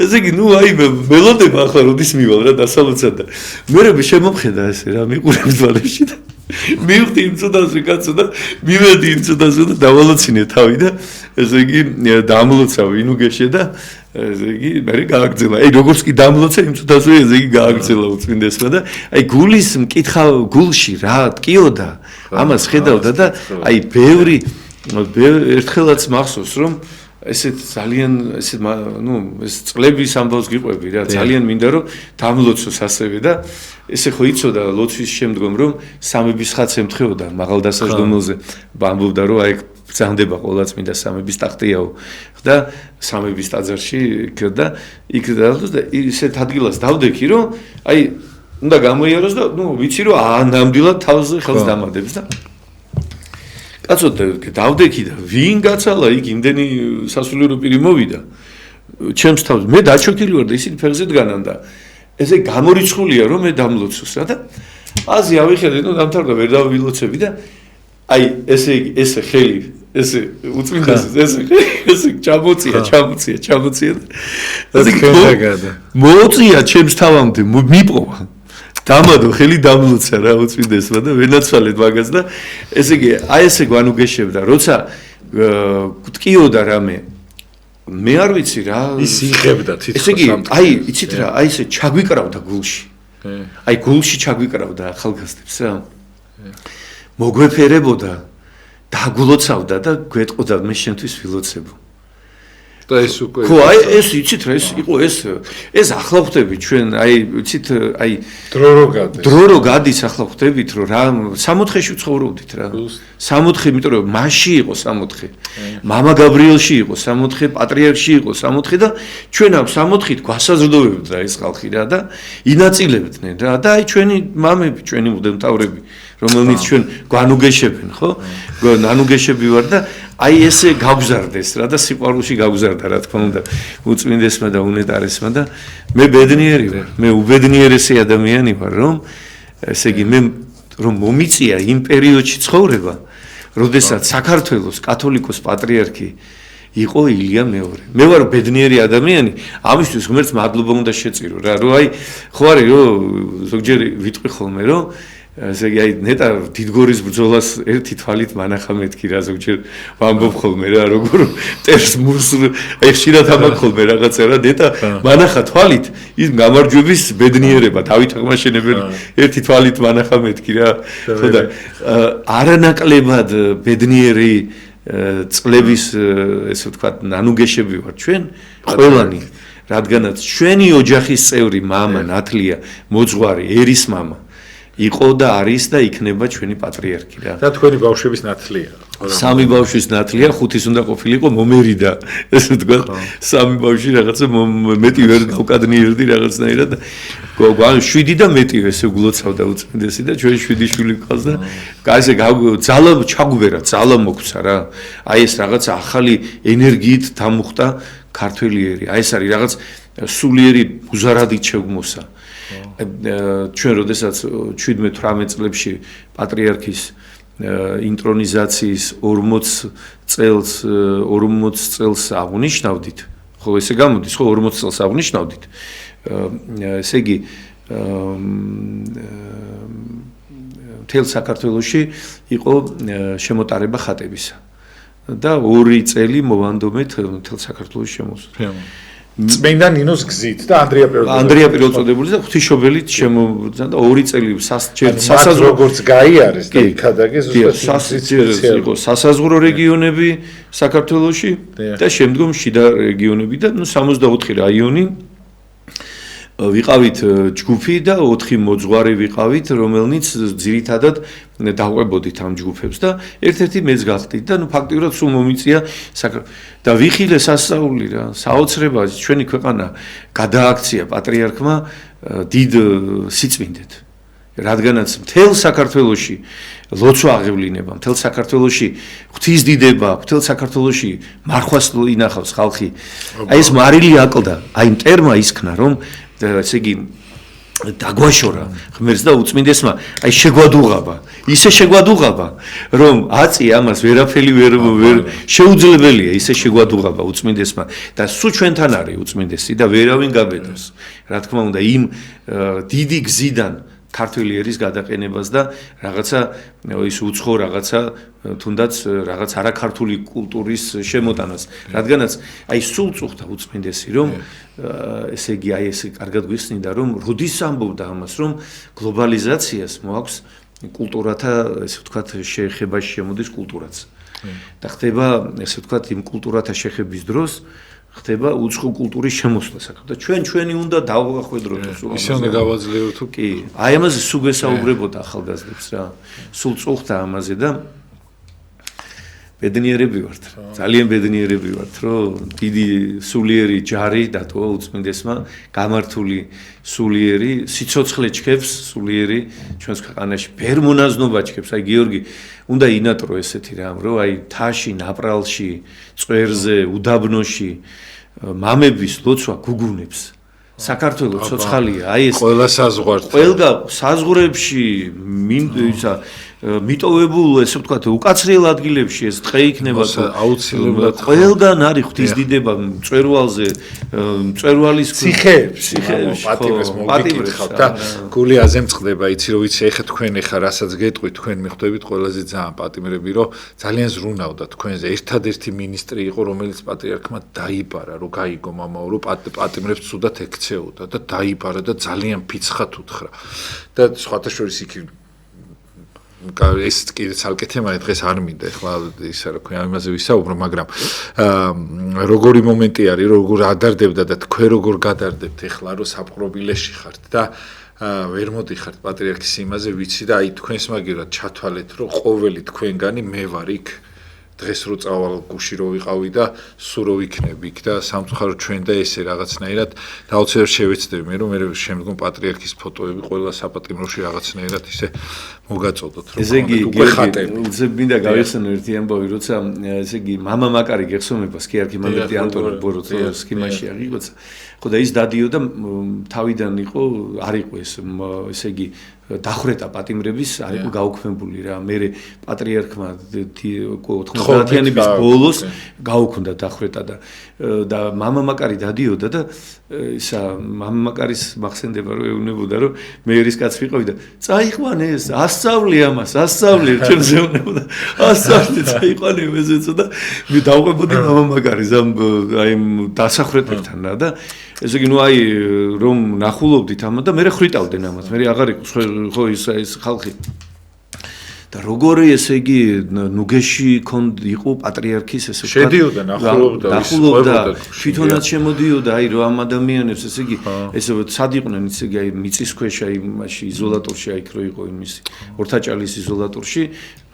ესე იგი, ნუ აი მელოდება ახლა როდის მივალ რა დასალოცად და მე შემომხედა ესე რა მიყურებს თვალებში და მივხვდი იმ წუთაზე კაცო და მივედი იმ წუთაზე და დავალოცინე თავი და ესე იგი დამლოცა ვინუგეშე და ესე იგი მე გააგრძელა. აი როგორც კი დამლოცა იმ წუთაზე ესე იგი გააგრძელა უწმინდესმა და აი გულის მკითხა გულში რა ტკიოდა ამას ხედავდა და აი ბევრი ერთხელაც მახსოვს რომ ესეთ ძალიან ესეთ ნუ ეს წლების ამბავს გიყვები რა ძალიან მინდა რომ დამლოცოს ასევე და ესე ხო იცოდა ლოცვის შემდგომ რომ სამების ხაც ემთხეოდა მაღალ დასაჯდომელზე ამბობდა რომ აი ბრძანდება ყველა წმინდა სამების ტახტიაო და სამების ტაძარში და იქ და ისეთ ადგილას დავდექი რომ აი უნდა გამოიაროს და ნუ ვიცი რომ ნამდვილად თავზე ხელს დამადებს და კაცო დავდექი და ვინ გაცალა იქ იმდენი სასულიერო პირი მოვიდა ჩემს თავს მე დაჩოქილი ვარ და ისინი ფეხზე დგანან და ესე გამორიცხულია რომ მე დამლოცოს რა და აზი ავიხედე ნუ დამთავრდა ვერ დავილოცები და აი ესე ხელი ესე უწმინდეს ესე ჩამოწია ასე მოწია ჩემს თავამდე მიპოვა დამადო ხელი დამლოცა რა უწმინდესმა და ვენაცვალეთ მაგას და ესე იგი აი ესე გვანუგეშებდა როცა ტკიოდა რამე მე არ ვიცი რა ის იღებდა თითქოს ესე იგი აი იცით რა აი ესე ჩაგვიკრავდა გულში აი გულში ჩაგვიკრავდა ახალგაზრდებს რა მოგვეფერებოდა დაგულოცავდა და გვეტყოდა მე შენთვის ვილოცებო და ეს უკვე ხო აი ეს იცით რა ეს იყო ეს ახლა ხვდებით ჩვენ აი იცით აი დრო რო გადის ახლა ხვდებით რომ რა 60-ში ცხოვრობდით რა 60 იმიტომ რომ მასში იყო 60 მამა გაბრიელში იყო 60 პატრიარქში იყო 60 და ჩვენ ამ 60-ით გვასაზრდოვებდა ეს ხალხი რა და ინაწილებდნენ რა და აი ჩვენი მამები ჩვენი მღვდელმთავრები რომელნიც ჩვენ გვანუგეშებენ ხო ნანუგეშები ვარ და აი ესე გავგზარდეს რა და სიყვარულში გავგზარდა რა თქმა უნდა უწმინდესმა და უნეტარესმა და მე ბედნიერი ვარ მე უბედნიერესი ადამიანი ვარ რომ ესე იგი მე რომ მომიწია იმ პერიოდში ცხოვრება როდესაც საქართველოს კათოლიკოს პატრიარქი იყო ილია მეორე მე ვარ ბედნიერი ადამიანი ამისთვის ღმერთს მადლობა უნდა შეწირო რა რომ აი ხო არის რომ ზოგჯერ ვიტყვი ხოლმე რომ ესე იგი აი ნეტა დიდგორის ბრძოლას ერთი თვალით მანახა მეთქი რა ზოგჯერ ვამბობ ხოლმე რა როგორ ტერს მურს აი ხშირად ამბობ ხოლმე რაღაცა რა ნეტა მანახა თვალით ის გამარჯვების ბედნიერება დავით აღმაშენებელი ერთი თვალით მანახა მეთქი რა ხო და არანაკლებად ბედნიერი წლების ესე ვთქვათ ნანუგეშები ვარ ჩვენ ყველანი რადგანაც ჩვენი ოჯახის წევრი მამა ნათლია მოძღვარი ერის მამა იყო და არის და იქნება ჩვენი პატრიარქი რა. და თქვენი ბავშვების ნათლია. სამი ბავშვის ნათლია, ხუთის უნდა ყოფილიყო მომერი და ესე ვთქვა, სამი ბავშვი რაღაცა მეტი ვერ გავკადნიერდი რაღაცნაირად და გვან 7 და მეტი ესე გულოცავდა უწმინდესი და ჩვენ 7 შვილი გყავს და ესე ძალა ჩაგვერა, ძალა მოგვცა რა. აი ეს რაღაცა ახალი ენერგიით დამუხტა ქართველიერი. აი ეს არის რაღაც სულიერი ბუზარადი ჩეგმოსა. ჩვენ როდესაც 17-18 წლებში პატრიარქის ინტრონიზაციის 40 წელს აღნიშნავდით, ხო ესე გამოდის, ხო 40 წელს აღნიშნავდით. ესე იგი მთელ საქართველოში იყო შემოტარება ხატებისა და 2 წელი მოვანდომეთ მთელ საქართველოში შემოსვლა. წმინდა ნინოს გზით და ანდრია პირველწოდებულის და ღვთისმშობელით შემოძნა და 2 წელი სასაზღვრო როგორც გაიარეს და იქადაგე ზუსტად იყო სასაზღვრო რეგიონები საქართველოში და შემდგომ შიდა რეგიონები და 64 რაიონი ვიყავით ჯგუფი და 4 მოძღვარი ვიყავით, რომელნიც ძირითადად დავყვებოდით ამ ჯგუფებს და ერთ-ერთი მეც გახდით და ფაქტიურად სულ მომიწია და ვიხილე სასწაული რა, საოცრება ჩვენი ქვეყანა გადააქცია პატრიარქმა დიდ სიწმინდეთ. რადგანაც მთელ საქართველოში ლოცვა აღევლინება, მთელ საქართველოში ღვთისდიდება, მთელ საქართველოში მარხვას ინახავს ხალხი. აი ეს მარილი აკლდა, აი მტერმა ისქნა, რომ ესე იგი დაგვაშორა ღმერთს და უწმინდესმა აი შეგვადუღაბა, ისე შეგვადუღაბა, რომ აწი ამას ვერაფერი ვერ შეუძლებელია, ისე შეგვადუღაბა უწმინდესმა და სულ ჩვენთან არის უწმინდესი და ვერავინ გაბედავს. რა თქმა უნდა, იმ დიდი გზიდან ქართველი ერის გადაყენებას და რაღაცა ის უცხო რაღაცა თუნდაც რაღაც არაქართული კულტურის შემოტანას, რადგანაც აი სულ წუხდა უწმინდესი, რომ ესე იგი აი ეს კარგად გვიხსნიდა, რომ როდის ამბობდა ამას, რომ გლობალიზაციას მოაქვს კულტურათა, ესე ვთქვათ, შეეხებაში შემოდის კულტურაც. და ხდება, ესე ვთქვათ, იმ კულტურათა შეხების დროს ხდება უცხო კულტურის შემოსვლა საქმე და ჩვენი უნდა დავახვედროთ სულ ისე უნდა გავაძლიეროთ თუ კი აი ამაზე სულ გესაუბრებოდა ახალგაზრდებს რა სულ წუხდა ამაზე და ბედნიერები ვართ ძალიან ბედნიერები ვართ რომ დიდი სულიერი ჯარი დატოვა უწმინდესმა გამართული სულიერი სიცოცხლე ჩქებს სულიერი ჩვენს ქვეყანაში ვერ მონაზნობა ჩქებს აი გიორგი უნდა ინატრო ესეთი რამ რომ აი თაში ნაპრალში წვერზე უდაბნოში მამების ლოცვა გუგუნებს საქართველოს ცოცხალია აი ეს ყველა საზღვართან ყველა საზღვრებში ისა მიტოვებულ ესე ვთქვათ უკაცრიელ ადგილებში ეს ტყე იქნება აუცილებლად ყველგან არის ღვთისდიდება მწვერვალზე მწვერვალის ციხეებში პატიმრებს მოგიკითხავთ და გული აზემწყდება იცი რომ ვიცი ეხა თქვენ ეხა რასაც გეტყვით თქვენ მიხვდებით ყველაზე ძალიან პატიმრები რომ ძალიან ზრუნავდა თქვენზე ერთადერთი მინისტრი იყო რომელიც პატრიარქმა დაიბარა რომ გაიგო მამაო რომ პატიმრებს ცუდად ექცეოდა და დაიბარა და ძალიან ფიცხად უთხრა და სხვათა შორის იქ ეს კიდე ცალკე თემაა დღეს არ მინდა ახლა ისა რა ქვია ამაზე ვისაუბრო მაგრამ როგორი მომენტი არის როგორ ადარდებდა და თქვენ როგორ გადარდებთ ახლა რომ საპყრობილეში ხართ და ვერ მოდიხართ პატრიარქის იმაზე ვიცი და აი თქვენს მაგერად ჩათვალეთ რომ ყოველი თქვენგანი მე ვარ იქ დღეს რო წავალ გუში რო ვიყავი და სულ რო ვიქნები იქ და სამწუხაროდ ჩვენ და ესე რაღაცნაირად დაუცილებლად შევეცდები მე რომ მე შემდგომ პატრიარქის ფოტოები ყველა საპატიმროში რაღაცნაირად ისე მოგაწოდოთ რომ ესე იგი გიორგი მინდა გავიხსენო ერთი ამბავი როცა ესე იგი მამა მაკარი გეხსოვნება სქიარქიმანდრიტი ანტონი ბოროტსკიმაში აღიყვეცა ხო და ის დადიოდა თავიდან იყო არ იყო ესე იგი დახვრეტა პატიმრების არ იყო გაუქმებული რა მე პატრიარქმა 90-იანების ბოლოს გაუქმდა დახვრეტა და მამა მაკარი დადიოდა და ისა მამა მაკარის მახსენდება რომ ეუბნებოდა რომ მე ერის კაც ვიყავი და წაიყვანე ეს ასწავლე ამას ასწავლე ჩემზე ეუბნებოდა ასწავლე წაიყვანე მეზეცო და მე დავყვებოდი მამა მაკარის აი დასახვრეტებთან რა და ესე იგი ნუ აი რომ ნახულობდით ამას და მე ხრიტავდნენ ამას მე აღარ იყო ხო ის ხალხი და როგორი ესე იგი ნუგეში იყო პატრიარქის ესე შედიოდა ნახულობდა თვითონაც შემოდიოდა აი რომ ამ ადამიანებს ესე იგი ესე სად იყვნენ ესე იგი აი მიწისქვეშ აი მაშინ იზოლატორში აი რო იყო იმის ორთაჭალის იზოლატორში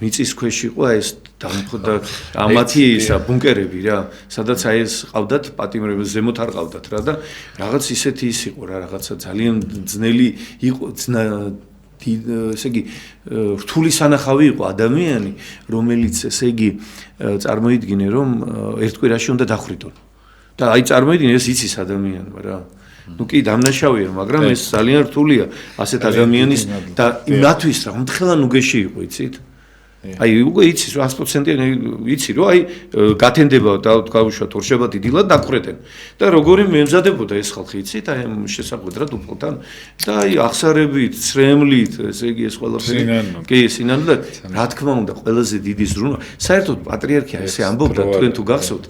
მიწის ქვეშ იყო ეს და ამათი ისა ბუნკერები რა სადაც აი ეს ყავდათ პატიმრები ზემოთ არ ყავდათ რა და რაღაც ისეთი ის იყო რა რაღაცა ძალიან ძნელი იყო ესე იგი რთული სანახავი იყო ადამიანი რომელიც ესე იგი წარმოიდგინე რომ ერთ კვირაში უნდა დახვრიტონ და აი წარმოიდგინე ეს იცის ადამიანმა რა ну კი დამნაშავეა მაგრამ ეს ძალიან რთულია ასეთ ადამიანის და იმათვის რა მთლიან უგეში იყო იცით აი უკვე იცის 100%-იანი იცი რომ აი გათენდება და გავუშვათ ორშაბათი დილად დაგხრეტენ და როგორი მემზადებოდა ეს ხალხი იცით აი შესაკვეთრად უფლთან და აი აღსარებით ცრემლით ესე იგი ეს ყველაფერი კი სინანო და რა თქმა უნდა ყველაზე დიდი ზრუნვა საერთოდ პატრიარქია ესე ამბობდა თქვენ თუ გახსოვთ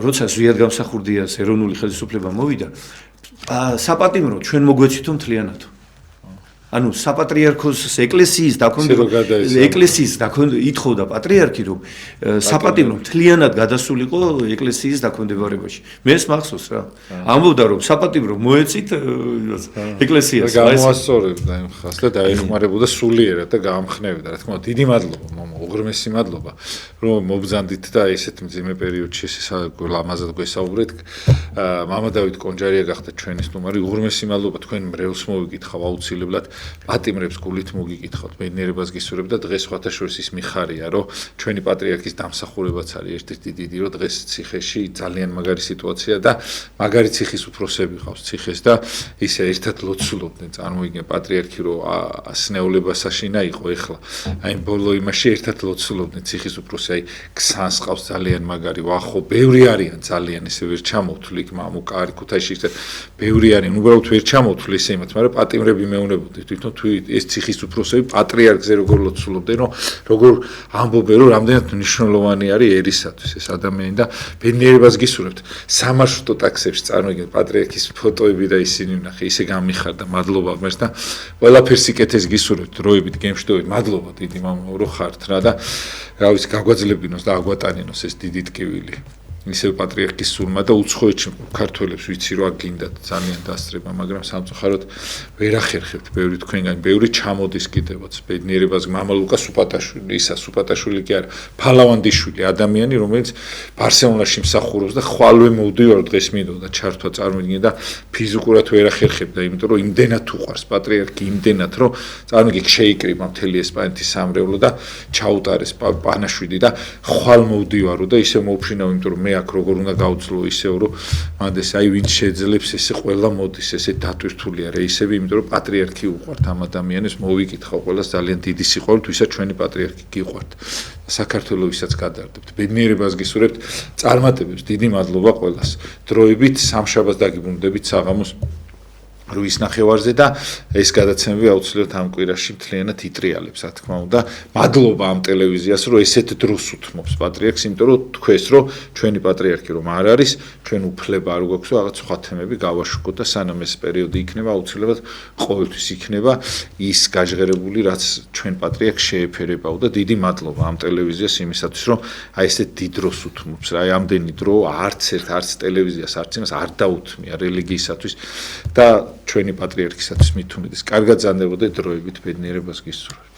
როცა ზვიად გამსახურდია ეროვნული ხელისუფლება მოვიდა საპატიმრო ჩვენ მოგვეცითო მთლიანად ანუ საპატრიარქოს ეკლესიის ითხოვდა პატრიარქი რომ საპატიმრო მთლიანად გადასულიყო ეკლესიის დაქვემდებარებაში მე ეს მახსოვს რა ამბობდა რომ საპატიმრო მოეწით ეკლესიას გამოასწორებდა იმ ხას და დაეხმარებოდა სულიერად და გაამხნევდა რა თქმა უნდა დიდი მადლობა მამა უღრმესი მადლობა რომ მობრძანდით და ესეთ მძიმე პერიოდში ამაზად გვესაუბრეთ მამა დავით კონჯარია გახდა ჩვენი სტუმარი უღრმესი მადლობა თქვენ მრევლს მოვიკითხავ აუცილებლად პატიმრებს გულით მოგიკითხავთ, ბედნიერებას გისურვებ და დღეს სხვათა შორის ის მიხარია, რომ ჩვენი პატრიარქის დამსახურებაც არის ერთ-ერთი დიდი, რომ დღეს ციხეში ძალიან მაგარი სიტუაცია და მაგარი ციხის უფროსები ყავს ციხეს და ისე ერთად ლოცულობდნენ, წარმოიდგინე პატრიარქი რომ ასნეულებასაშინა იყო ეხლა. აი ბოლო იმაში ერთად ლოცულობდნენ ციხის უფროსი, აი ქსანს ყავს ძალიან მაგარი, ვახო, ბევრი არიან ძალიან, ესე ვერ ჩამოვთვლი იქ მამუკარი ქუთაისში ისე ბევრი არიან, უბრალოდ ვერ ჩამოვთვლი ისე იმათ, მაგრამ პატიმრები მეუნებოდი თვითონ თუ ეს ციხის უფროსები პატრიარქზე როგორ ლოცულობდნენ, რომ როგორ ამბობენ, რომ რამდენად მნიშვნელოვანი არის ერისათვის ეს ადამიანი და ბედნიერებას გისურვებთ. სამარშრუტო ტაქსებში წარმოიდგინეთ პატრიარქის ფოტოები და ისინი ვნახე, ისე გამიხარდა, მადლობა ღმერთს და ყველაფერს იკეთეს გისურვებთ, დროებით გემშვიდობით, მადლობა დიდი მამაო, რომ ხართ რა და რა ვიცი, გაგვაძლებინოს და აგვატანინოს ეს დიდი ტკივილი. ისევ პატრიარქის სურმა და უცხოეთში ქართველებს ვიცი რომ აგინდათ ძალიან დასწრება, მაგრამ სამწუხაროდ ვერ ახერხებთ ბევრი თქვენგან, ბევრი ჩამოდის კიდევაც. ბედნიერებას მამა ლუკა სუპატაშვილი, ისა სუპატაშვილი კი არა, ფალავანდიშვილი ადამიანი, რომელიც ბარსელონაში მსახურობს და ხვალვე მოვდივარ დღეს მინდოდა ჩართვა წარმოიდგინე და ფიზიკურად ვერ ახერხებდა, იმიტომ რომ იმდენად უყვარს პატრიარქი, იმდენად რომ წარმოიდგინე შეიკრიბა მთელი ესპანეთის სამრევლო და ჩაუტარეს პანაშვიდი და ხვალ მოვდივარო და ისე მოვფრინავ, იმიტომ რომ მე აქ როგორ უნდა გავძლო ისევ რომ მანდეს აი ვინც შეძლებს ესე ყველა მოდის ესე დატვირთულია რეისები, იმიტომ რომ პატრიარქი უყვართ ამ ადამიანებს, მოვიკითხავ ყველას ძალიან დიდი სიყვარული, ვისაც ჩვენი პატრიარქი გიყვართ. საქართველოსაც გადარდებთ. ბედნიერებას გისურვებთ, წარმატებებს, დიდი მადლობა ყველას. დროებით სამშაბათს დაგიბრუნდებით საღამოს 8 ნახევარზე და ეს გადაცემები აუცილებლად ამ კვირაში მთლიანად იტრიალებს, რა თქმა უნდა. მადლობა ამ ტელევიზიას, რომ ესეთ დროს უთმობს პატრიარქს, იმიტომ რომ თქვენს რომ ჩვენი პატრიარქი რომ არ არის, ჩვენ უფლება არ გვაქვს, რაღაც სხვა თემები გავაშუქოთ და სანამ ეს პერიოდი იქნება, აუცილებლად ყოველთვის იქნება ის გაჟღერებული, რაც ჩვენ პატრიარქს შეეფერებაო და დიდი მადლობა ამ ტელევიზიას იმისათვის, რომ აი ესეთ დიდ დროს უთმობს. რა ამდენი დრო არც ტელევიზიას, არც იმას არ დაუთმია რელიგიისათვის და ჩვენი პატრიარქისათვის მით უმეტეს. კარგად ზანდებოდეთ დროებით, ბედნიერებას გისურვებთ.